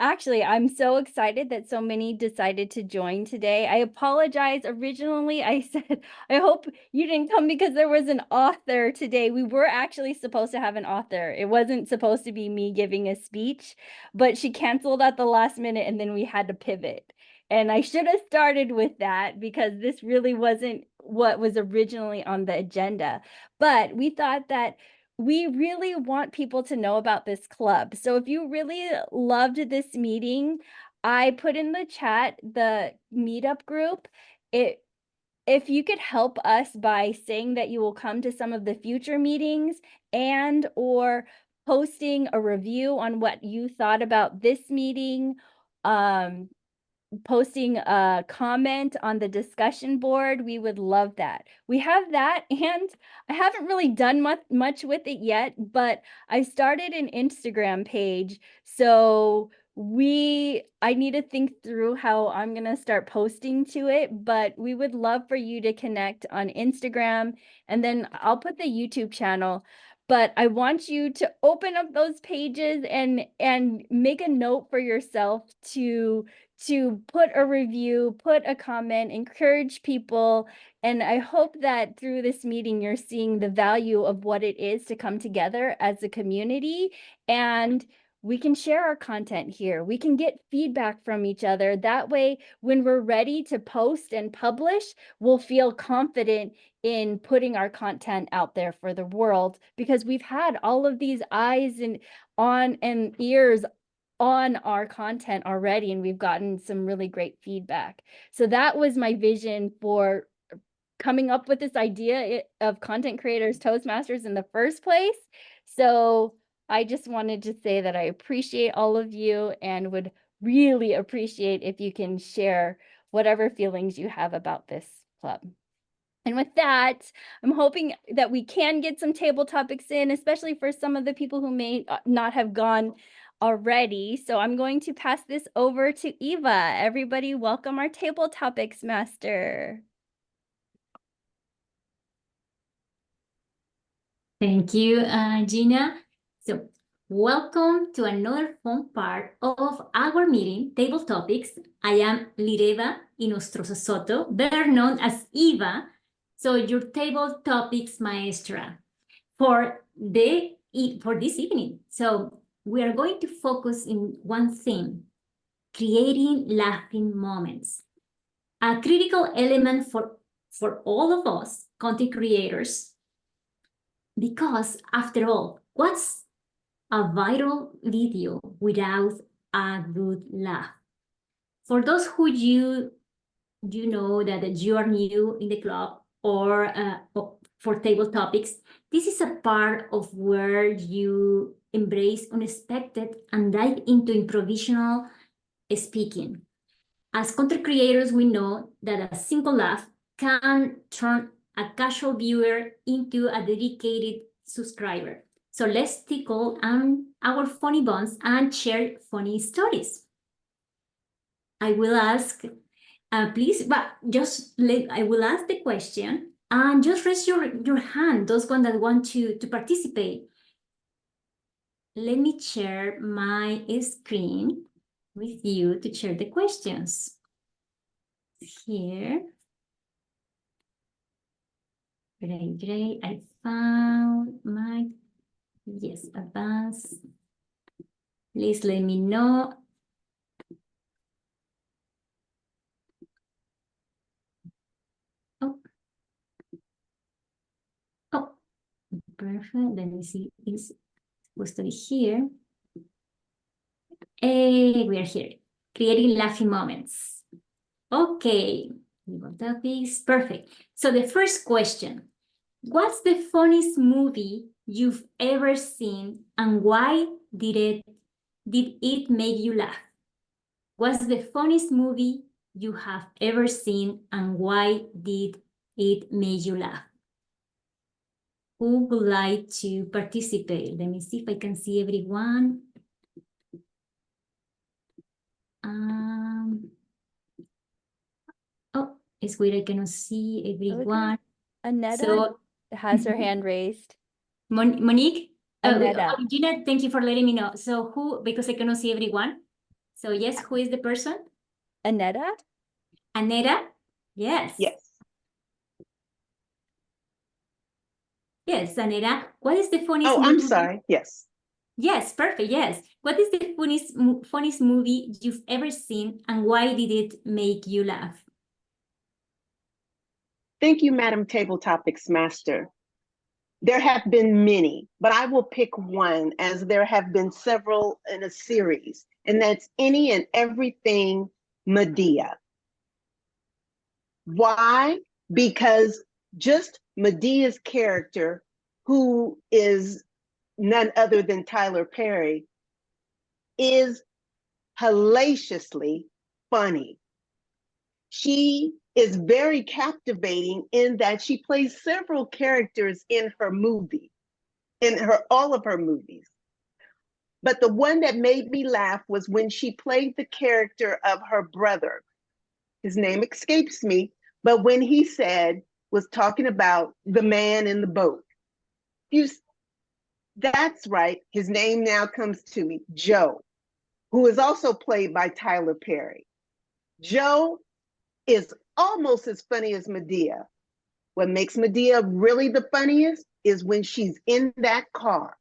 actually, I'm so excited that so many decided to join today. I apologize. Originally, I said, I hope you didn't come because there was an author today. We were actually supposed to have an author. It wasn't supposed to be me giving a speech, but she canceled at the last minute and then we had to pivot. And I should have started with that because this really wasn't what was originally on the agenda. But we thought that we really want people to know about this club. So if you really loved this meeting, I put in the chat the meetup group. If you could help us by saying that you will come to some of the future meetings and or posting a review on what you thought about this meeting, posting a comment on the discussion board, we would love that. We have that, and I haven't really done much with it yet, but I started an Instagram page, so I need to think through how I'm gonna start posting to it, but we would love for you to connect on Instagram, and then I'll put the YouTube channel. But I want you to open up those pages and make a note for yourself to put a review, put a comment, encourage people. And I hope that through this meeting, you're seeing the value of what it is to come together as a community, and we can share our content here. We can get feedback from each other. That way, when we're ready to post and publish, we'll feel confident in putting our content out there for the world, because we've had all of these eyes and ears on our content already, and we've gotten some really great feedback. So that was my vision for coming up with this idea of Content Creators Toastmasters in the first place. So I just wanted to say that I appreciate all of you and would really appreciate if you can share whatever feelings you have about this club. And with that, I'm hoping that we can get some table topics in, especially for some of the people who may not have gone already. So I'm going to pass this over to Eva. Everybody welcome our table topics master. Thank you, Gina. So welcome to another fun part of our meeting, Table Topics. I am Lireva Inostroza Soto, better known as Eva. So your Table Topics Maestra for this evening. So we are going to focus in one theme, creating laughing moments. A critical element for all of us content creators, because after all, what's a viral video without a good laugh? For those who you know that you are new in the club or for Table Topics, this is a part of where you embrace unexpected and dive into improvisational speaking. As content creators, we know that a simple laugh can turn a casual viewer into a dedicated subscriber. So let's tickle our funny bones and share funny stories. I will ask, please, but I will ask the question and just raise your hand, those ones that want to participate. Let me share my screen with you to share the questions. Here. Great. I found my, yes, advance. Please let me know. Oh, perfect. Let me see. It's supposed to be here. Hey, we are here. Creating laughing moments. Okay. Topics. Perfect. So the first question. What's the funniest movie you've ever seen and why did it make you laugh? What's the funniest movie you have ever seen and why did it make you laugh? Who would like to participate? Let me see if I can see everyone. is where I cannot see everyone. Aneta So has her hand raised. Monique? Aneta. Gina, thank you for letting me know. So who, because I cannot see everyone. So yes, who is the person? Aneta? Aneta? Yes. Yes. Yes, Aneta. What is the funniest Oh, I'm movie? sorry. Yes. Yes, perfect. Yes. What is the funniest movie you've ever seen, and why did it make you laugh? Thank you, Madam Table Topics Master. There have been many, but I will pick one, as there have been several in a series, and that's Any and Everything Medea. Why? Because just Medea's character, who is none other than Tyler Perry, is hellaciously funny. She is very captivating in that she plays several characters in her movie, all of her movies. But the one that made me laugh was when she played the character of her brother. His name escapes me, but when he was talking about the man in the boat. That's right, his name now comes to me, Joe, who is also played by Tyler Perry. Joe is almost as funny as Medea. What makes Medea really the funniest is when she's in that car.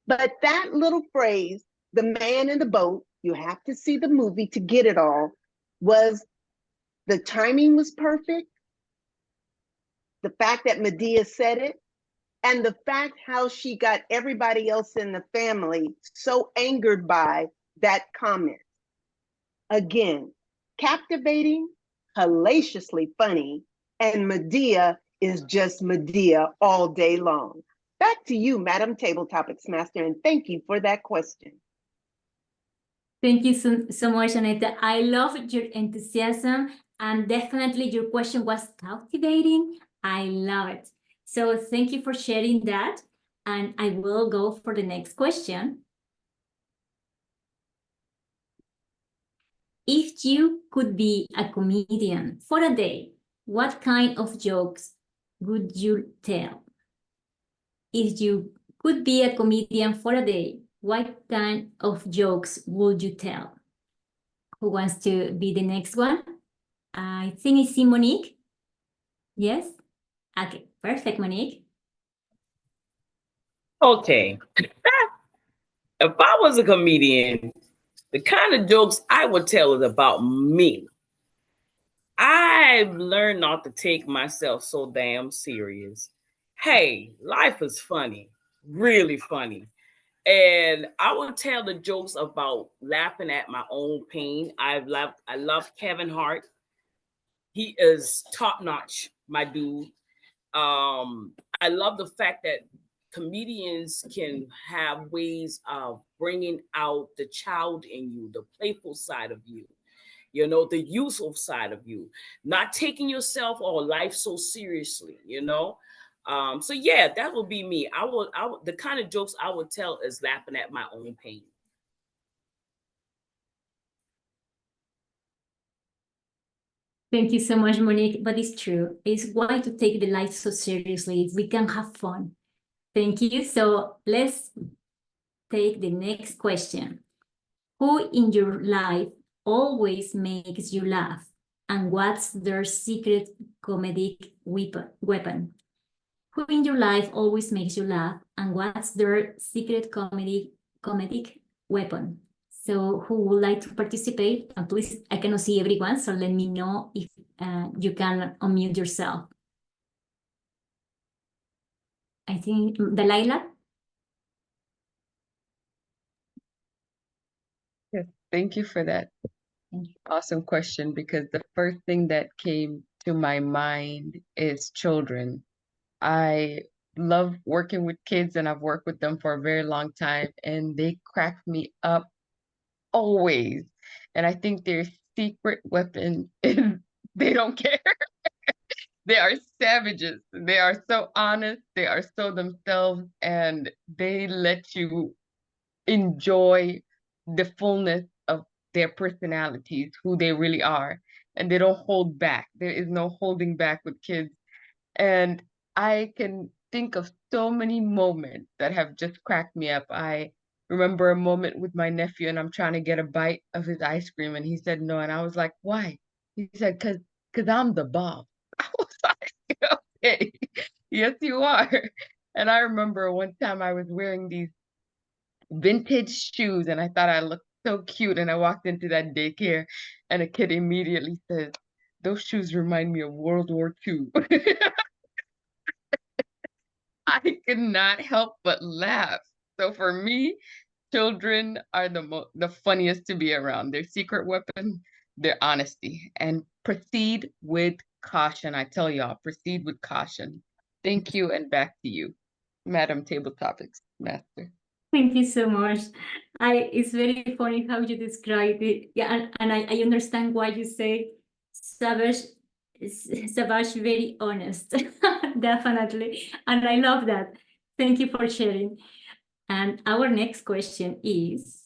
But that little phrase, the man in the boat, you have to see the movie to get it all, the timing was perfect. The fact that Medea said it, and the fact how she got everybody else in the family so angered by that comment. Again, captivating, hellaciously funny, and Medea is just Medea all day long. Back to you, Madam Table Topics Master, and thank you for that question. Thank you so much, Aneta. I love your enthusiasm, and definitely your question was captivating. I love it. So thank you for sharing that. And I will go for the next question. If you could be a comedian for a day, what kind of jokes would you tell? If you could be a comedian for a day, what kind of jokes would you tell? Who wants to be the next one? I think I see Monique. Yes? Okay, perfect, Monique. Okay. If I was a comedian, the kind of jokes I would tell is about me. I've learned not to take myself so damn serious. Hey, life is funny, really funny. And I would tell the jokes about laughing at my own pain. I love Kevin Hart. He is top notch, my dude. I love the fact that comedians can have ways of bringing out the child in you, the playful side of you, the useful side of you, not taking yourself or life so seriously, So yeah, that would be me. I would the kind of jokes I would tell is laughing at my own pain. Thank you so much, Monique. But it's true. It's why to take the life so seriously. We can have fun. Thank you. So let's take the next question. Who in your life always makes you laugh? And what's their secret comedic weapon? Who in your life always makes you laugh? And what's their secret comedic weapon? So who would like to participate? And please, I cannot see everyone, so let me know if you can unmute yourself. I think Delilah? Yes, thank you for that awesome question, because the first thing that came to my mind is children. I love working with kids, and I've worked with them for a very long time, and they crack me up always. And I think their secret weapon is they don't care. They are savages. They are so honest. They are so themselves, and they let you enjoy the fullness of their personalities, who they really are. and they don't hold back. There is no holding back with kids. And I can think of so many moments that have just cracked me up. I remember a moment with my nephew, and I'm trying to get a bite of his ice cream, and he said no. And I was like, why? He said, because I'm the boss. I was like, okay, yes, you are. And I remember one time I was wearing these vintage shoes, and I thought I looked so cute. And I walked into that daycare, and a kid immediately says, those shoes remind me of World War II. I could not help but laugh. So for me, children are the funniest to be around. Their secret weapon, their honesty, and proceed with caution. I tell y'all, proceed with caution. Thank you, and back to you, Madam Table Topics Master. Thank you so much. It's very funny how you describe it. Yeah, and I understand why you say Savage, very honest, definitely. And I love that. Thank you for sharing. And our next question is,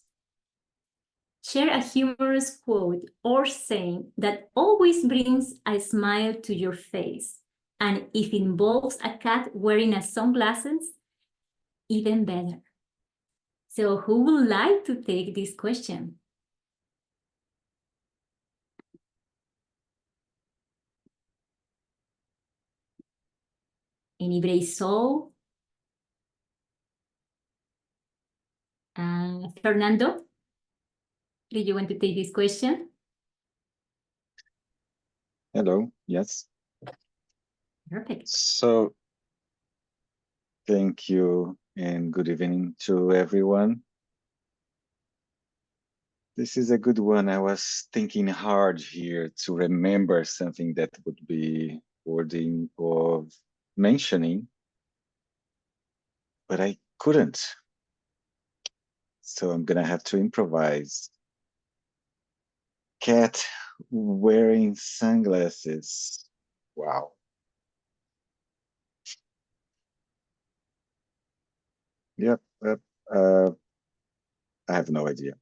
share a humorous quote or saying that always brings a smile to your face. And if it involves a cat wearing a sunglasses, even better. So who would like to take this question? Any brave soul? Fernando, do you want to take this question? Hello, yes. Perfect. So, thank you and good evening to everyone. This is a good one. I was thinking hard here to remember something that would be worthy of mentioning, but I couldn't. So I'm gonna have to improvise. Cat wearing sunglasses. Wow. Yep. I have no idea.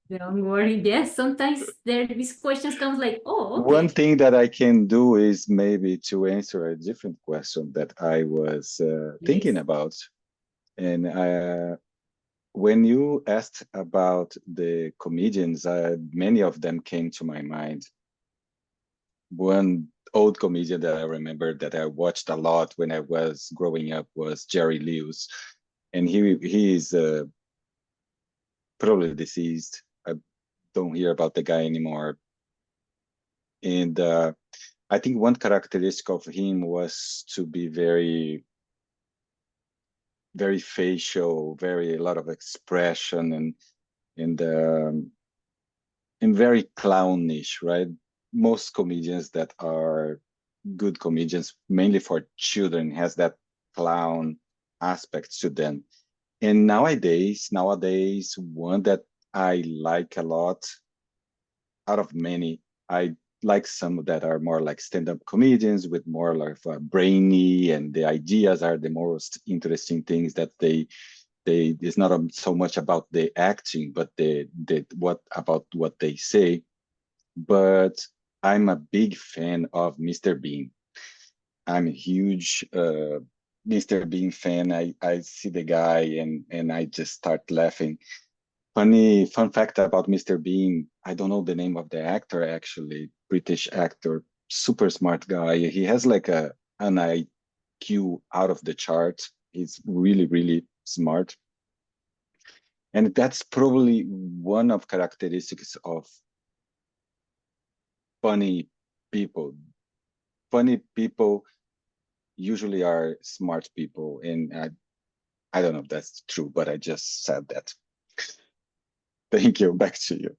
Don't worry. Yes, sometimes these questions come like, oh, okay. One thing that I can do is maybe to answer a different question that I was thinking about. And when you asked about the comedians, many of them came to my mind. One old comedian that I remember that I watched a lot when I was growing up was Jerry Lewis. And he is probably deceased. I don't hear about the guy anymore. And I think one characteristic of him was to be very, very facial, a lot of expression and very clownish, right? Most comedians that are good comedians, mainly for children, has that clown aspect to them. And nowadays, one that I like a lot, out of many, I like some that are more like stand-up comedians with more like brainy, and the ideas are the most interesting things that they it's not so much about the acting, but what they say. But I'm a big fan of Mr. Bean. I'm a huge Mr. Bean fan. I see the guy and I just start laughing. Fun fact about Mr. Bean, I don't know the name of the actor actually, British actor, super smart guy. He has like an IQ out of the chart. He's really, really smart. And that's probably one of characteristics of funny people. Funny people usually are smart people. And I don't know if that's true, but I just said that. Thank you. Back to you.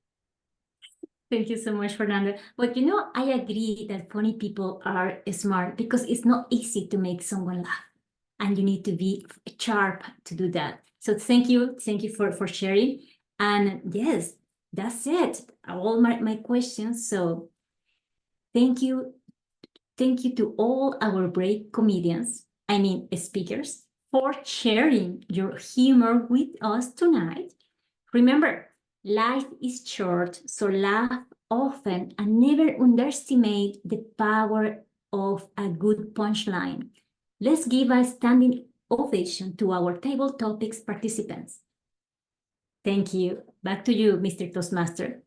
Thank you so much, Fernando. But you know, I agree that funny people are smart because it's not easy to make someone laugh. And you need to be sharp to do that. So thank you for sharing. And yes, that's it. All my questions. So thank you to all our brave comedians, speakers, for sharing your humor with us tonight. Remember, Life is short, so laugh often and never underestimate the power of a good punchline. Let's give a standing ovation to our table topics participants. Thank you. Back to you, Mr. Toastmaster.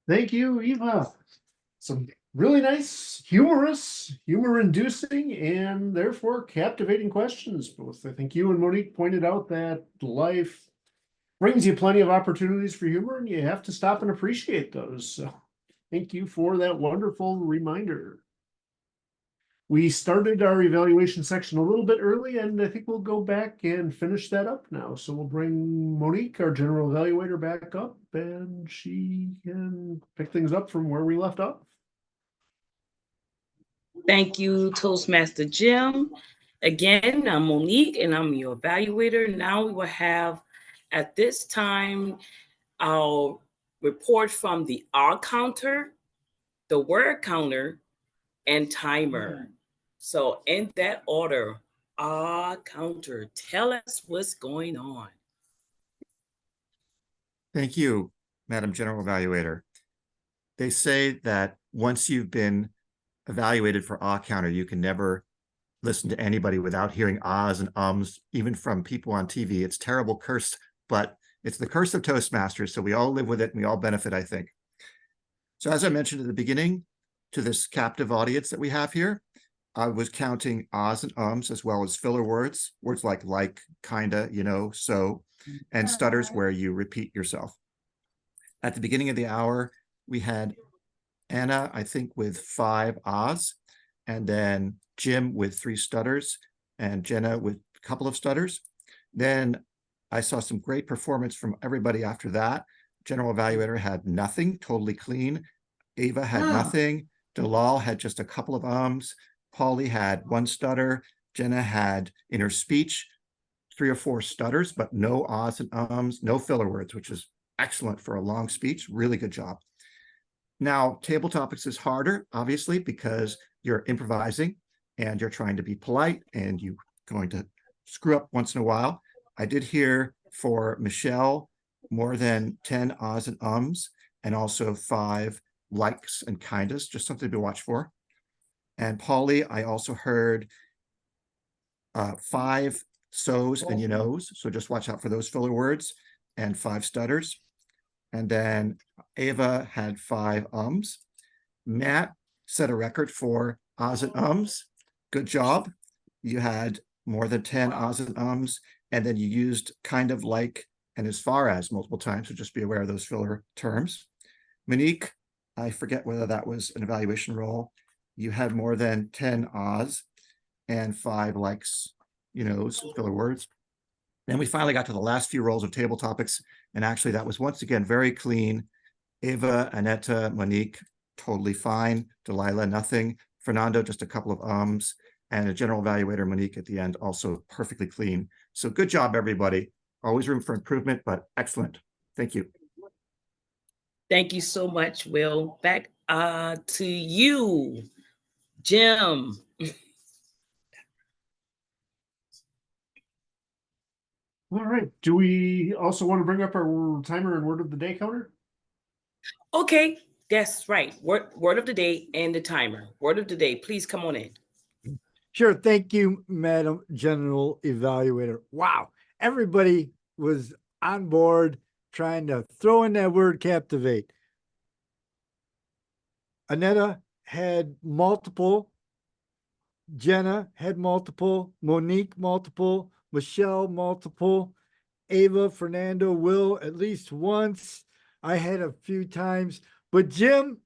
Thank you, Eva. Some really nice, humorous, humor-inducing, and therefore captivating questions. Both I think you and Monique pointed out that life brings you plenty of opportunities for humor, and you have to stop and appreciate those. So thank you for that wonderful reminder. We started our evaluation section a little bit early, and I think we'll go back and finish that up now. So we'll bring Monique, our general evaluator, back up, and she can pick things up from where we left off. Thank you, Toastmaster Jim. Again, I'm Monique, and I'm your evaluator. Now we will have, at this time, our report from the R counter, the word counter, and timer. So in that order, R counter, tell us what's going on. Thank you, Madam General Evaluator. They say that once you've been evaluated for ah counter, you can never listen to anybody without hearing ahs and ums, even from people on TV. It's terrible curse, but it's the curse of Toastmasters, so we all live with it and we all benefit, I think. So as I mentioned at the beginning, to this captive audience that we have here, I was counting ahs and ums as well as filler words, words like, kinda, you know, so, and stutters where you repeat yourself. At the beginning of the hour, we had Anna, I think, with 5 ahs, and then Jim with 3 stutters, and Jenna with a couple of stutters. Then I saw some great performance from everybody after that. General Evaluator had nothing, totally clean. Ava had nothing. Dalal had just a couple of ums. Polly had 1 stutter. Jenna had, in her speech, 3 or 4 stutters, but no ahs and ums, no filler words, which is excellent for a long speech. Really good job. Now, table topics is harder, obviously, because you're improvising and you're trying to be polite and you're going to screw up once in a while. I did hear for Michelle more than 10 ahs and ums, and also 5 likes and kindas, just something to watch for. And Polly, I also heard 5 so's and you knows, so just watch out for those filler words, and 5 stutters. And then Ava had 5 ums. Matt set a record for ahs and ums. Good job. You had more than 10 ahs and ums, and then you used kind of, like, and as far as multiple times, so just be aware of those filler terms. Monique, I forget whether that was an evaluation role. You had more than 10 ahs and 5 likes, you know, filler words. Then we finally got to the last few roles of table topics, and actually that was once again very clean. Ava, Aneta, Monique, totally fine. Delilah, nothing. Fernando, just a couple of ums, and a general evaluator, Monique, at the end, also perfectly clean. So good job, everybody. Always room for improvement, but excellent. Thank you. Thank you so much, Will. Back to you, Jim. All right. Do we also want to bring up our timer and word of the day counter? Okay, that's right. Word of the day and the timer. Word of the day, please come on in. Sure. Thank you, Madam General Evaluator. Wow. Everybody was on board trying to throw in that word captivate. Aneta had multiple. Jenna had multiple. Monique multiple. Michelle multiple. Ava, Fernando, Will at least once. I had a few times. But Jim,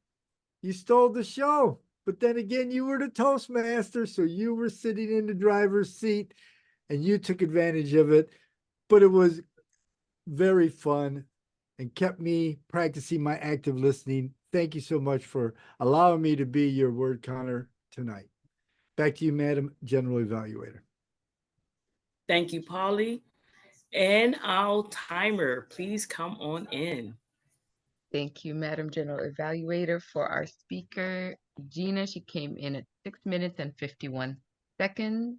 you stole the show. But then again, you were the Toastmaster, so you were sitting in the driver's seat and you took advantage of it. But it was very fun and kept me practicing my active listening. Thank you so much for allowing me to be your word counter tonight. Back to you, Madam General Evaluator. Thank you, Polly. And our timer, please come on in. Thank you, Madam General Evaluator. For our speaker, Gina, she came in at 6 minutes and 51 seconds.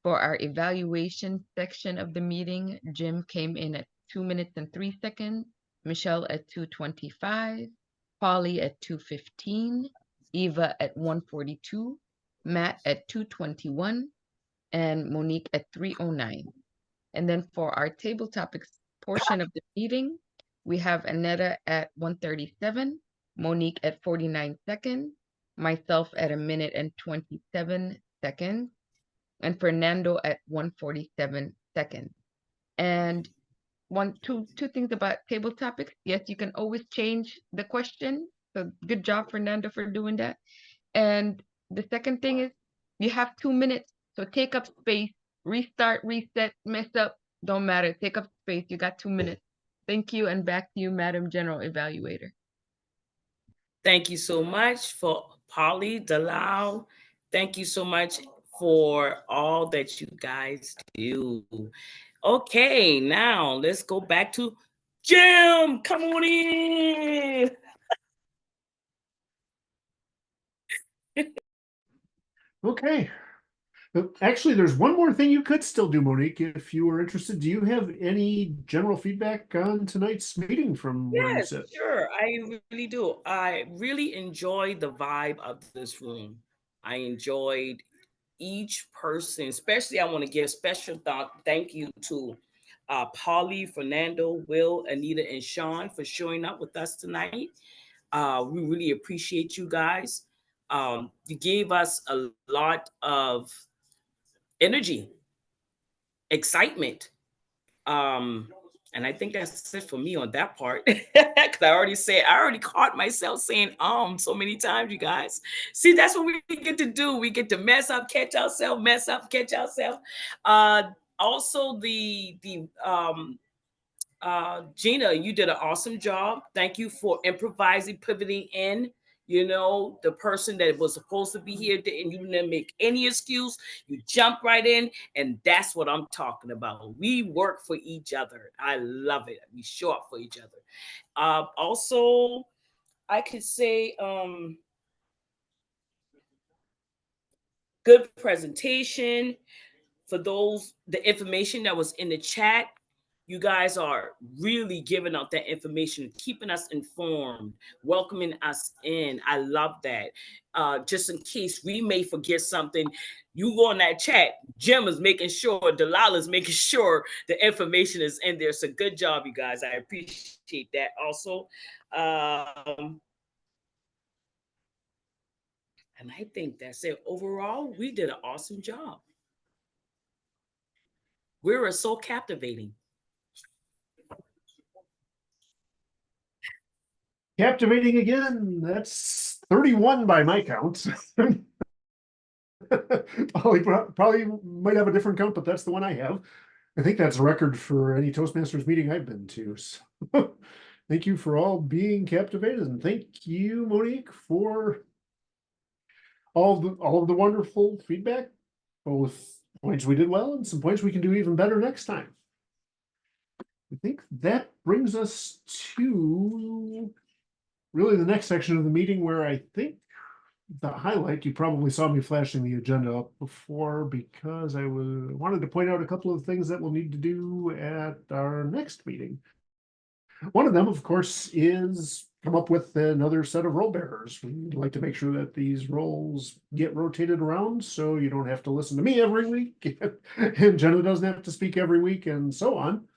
For our evaluation section of the meeting, Jim came in at 2 minutes and 3 seconds, Michelle at 2:25, Polly at 2:15, Eva at 1:42, Matt at 2:21, and Monique at 3:09. And then for our table topics portion of the meeting, we have Annetta at 1:37, Monique at 49 seconds, myself at 1 minute and 27 seconds, and Fernando at 1:47 seconds. And two things about table topics. Yes, you can always change the question. So good job, Fernando, for doing that. And the second thing is you have 2 minutes. So take up space, restart, reset, mess up, don't matter. Take up space. You got 2 minutes. Thank you. And back to you, Madam General Evaluator. Thank you so much for Polly, Dalal. Thank you so much for all that you guys do. Okay, now let's go back to Jim. Come on in. Okay. Actually, there's one more thing you could still do, Monique, if you were interested. Do you have any general feedback on tonight's meeting from where you Yes, sit? sure. I really do. I really enjoyed the vibe of this room. I enjoyed each person, especially I want to give special thank you to Polly, Fernando, Will, Anita, and Sean for showing up with us tonight. We really appreciate you guys. You gave us a lot of energy, excitement. And I think that's it for me on that part. Because I already caught myself saying so many times, you guys. See, that's what we get to do. We get to mess up, catch ourselves, mess up, catch ourselves. Also, Gina, you did an awesome job. Thank you for improvising, pivoting in. You know, the person that was supposed to be here and you didn't make any excuse. You jump right in, and that's what I'm talking about. We work for each other. I love it. We show up for each other. Also, I could say good presentation. For those, the information that was in the chat, you guys are really giving out that information, keeping us informed, welcoming us in. I love that. Just in case we may forget something, you go in that chat. Jim is making sure, Delilah is making sure the information is in there. So good job, you guys. I appreciate that also. And I think that's it. Overall, we did an awesome job. We were so captivating. Captivating again. That's 31 by my count. Probably might have a different count, but that's the one I have. I think that's a record for any Toastmasters meeting I've been to. So thank you for all being captivated, and thank you, Monique, for all of the wonderful feedback, both points we did well and some points we can do even better next time. I think that brings us to really the next section of the meeting, where I think the highlight, you probably saw me flashing the agenda up before because I wanted to point out a couple of things that we'll need to do at our next meeting. One of them, of course, is come up with another set of role bearers. We'd like to make sure that these roles get rotated around so you don't have to listen to me every week and Jenna doesn't have to speak every week and so on.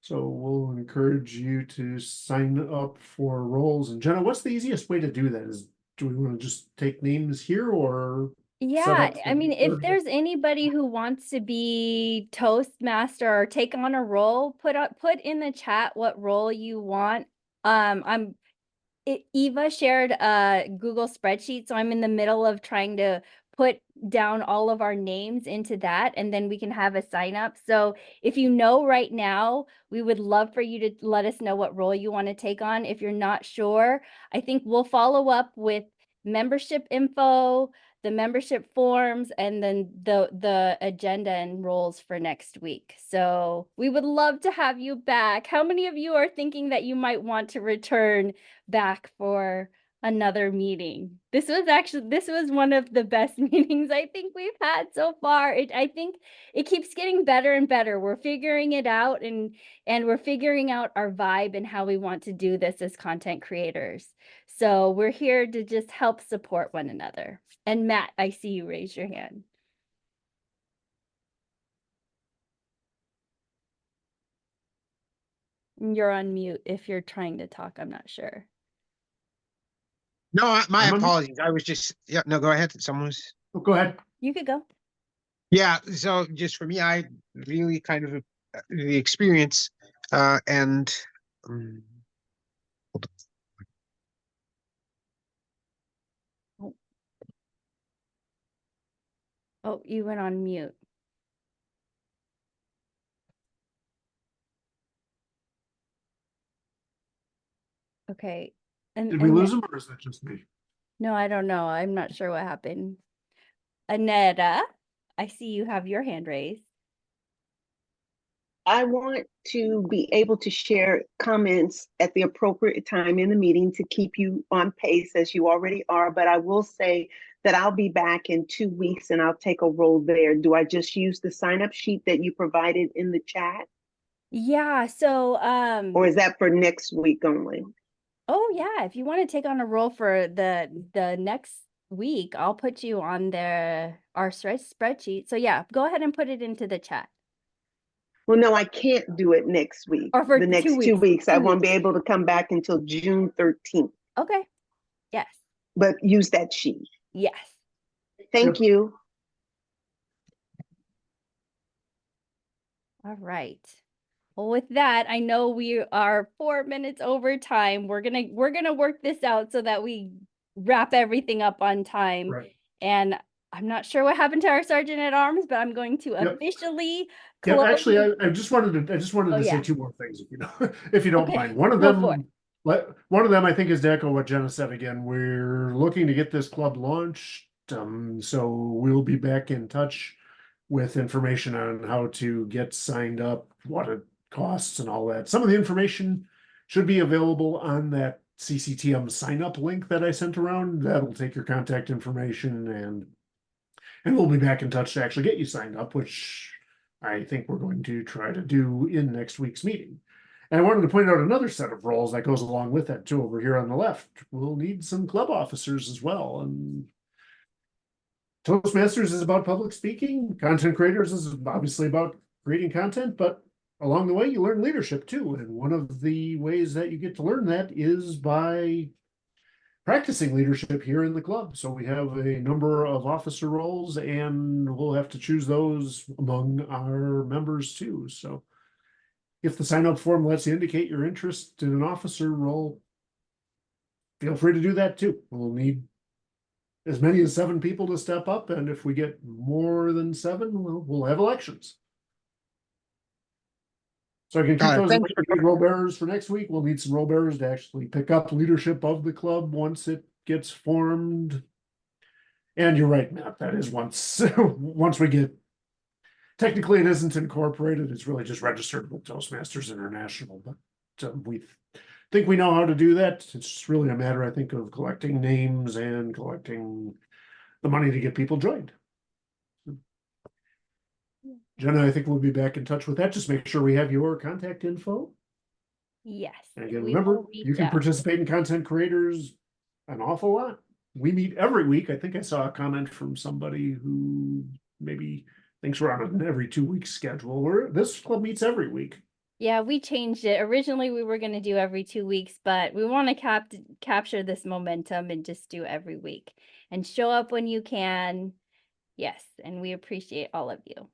So we'll encourage you to sign up for roles. And Jenna, what's the easiest way to do that? Do we want to just take names here or? Yeah, I mean, if there's anybody who wants to be Toastmaster or take on a role, put in the chat what role you want. Eva shared a Google spreadsheet, so I'm in the middle of trying to put down all of our names into that, and then we can have a sign up. So if you know right now, we would love for you to let us know what role you want to take on. If you're not sure, I think we'll follow up with membership info, the membership forms, and then the agenda and roles for next week. So we would love to have you back. How many of you are thinking that you might want to return back for another meeting. This was one of the best meetings I think we've had so far. I think it keeps getting better and better. We're figuring it out and we're figuring out our vibe and how we want to do this as content creators. So we're here to just help support one another. And Matt, I see you raise your hand. You're on mute if you're trying to talk. I'm not sure. No, my I'm on mute. apologies. I was just, yeah, no, go ahead. Someone was. Oh, go ahead. You could go. Yeah, so just for me, I really kind of the experience and hold Oh. Oh, you went on mute. Okay. Did we lose him, or is that just me? No, I don't know. I'm not sure what happened. Aneta, I see you have your hand raised. I want to be able to share comments at the appropriate time in the meeting to keep you on pace as you already are, but I will say that I'll be back in 2 weeks and I'll take a role there. Do I just use the sign-up sheet that you provided in the chat? Yeah, so Or is that for next week only? oh yeah, if you want to take on a role for the next week, I'll put you on our spreadsheet. So yeah, go ahead and put it into the chat. Well, no, I can't do it next week. Or for the next 2 2 weeks. weeks. I 2 won't be weeks. able to come back until June 13th, Okay. Yes. but use that sheet. Yes. Thank you. All right. Well, with that, I know we are 4 minutes over time. We're gonna work this out so that we wrap everything up on time. Right. And I'm not sure what happened to our sergeant at arms, but I'm going to Yep. officially Yeah, close. actually, I just wanted to Oh, say yeah. 2 more things, if you don't, if you don't Okay, mind. One of go for it. them, I think, is to echo what Jenna said again. We're looking to get this club launched, so we'll be back in touch with information on how to get signed up, what it costs, and all that. Some of the information should be available on that CCTM sign up link that I sent around. That'll take your contact information, and we'll be back in touch to actually get you signed up, which I think we're going to try to do in next week's meeting. And I wanted to point out another set of roles that goes along with that too. Over here on the left, we'll need some club officers as well. And Toastmasters is about public speaking. Content creators is obviously about creating content, but along the way you learn leadership too. And one of the ways that you get to learn that is by practicing leadership here in the club. So we have a number of officer roles, and we'll have to choose those among our members too. So if the sign-up form lets you indicate your interest in an officer role, feel free to do that too. We'll need as many as 7 people to step up, and if we get more than 7, we'll have elections. So I can keep those role bearers for next week. We'll need some role bearers to actually pick up leadership of the club once it gets formed. And you're right, Matt, that is once we get, technically it isn't incorporated, it's really just registered with Toastmasters International, but we think we know how to do that. It's really a matter, I think, of collecting names and collecting the money to get people joined. Jenna, I think we'll be back in touch with that. Just make sure we have your contact info. Yes. And again, we remember, will you reach can out. participate in content creators an awful lot. We meet every week. I think I saw a comment from somebody who maybe thinks we're on an every 2 week schedule. This club meets every week. Yeah, we changed it. Originally, we were going to do every 2 weeks, but we want to capture this momentum and just do every week and show up when you can. Yes, and we appreciate all of you.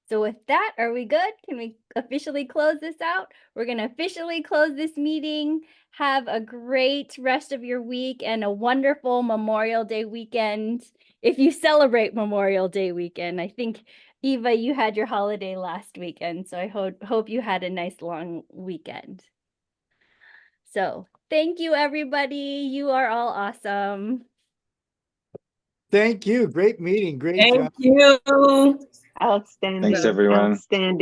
So with that, are we good? Can we officially close this out? We're going to officially close this meeting. Have a great rest of your week and a wonderful Memorial Day weekend. If you celebrate Memorial Day weekend, I think, Eva, you had your holiday last weekend, so I hope you had a nice long weekend. So thank you, everybody. You are all awesome. Thank you. Great meeting. Great Thank job. you. Outstanding. Thanks, everyone. Outstanding.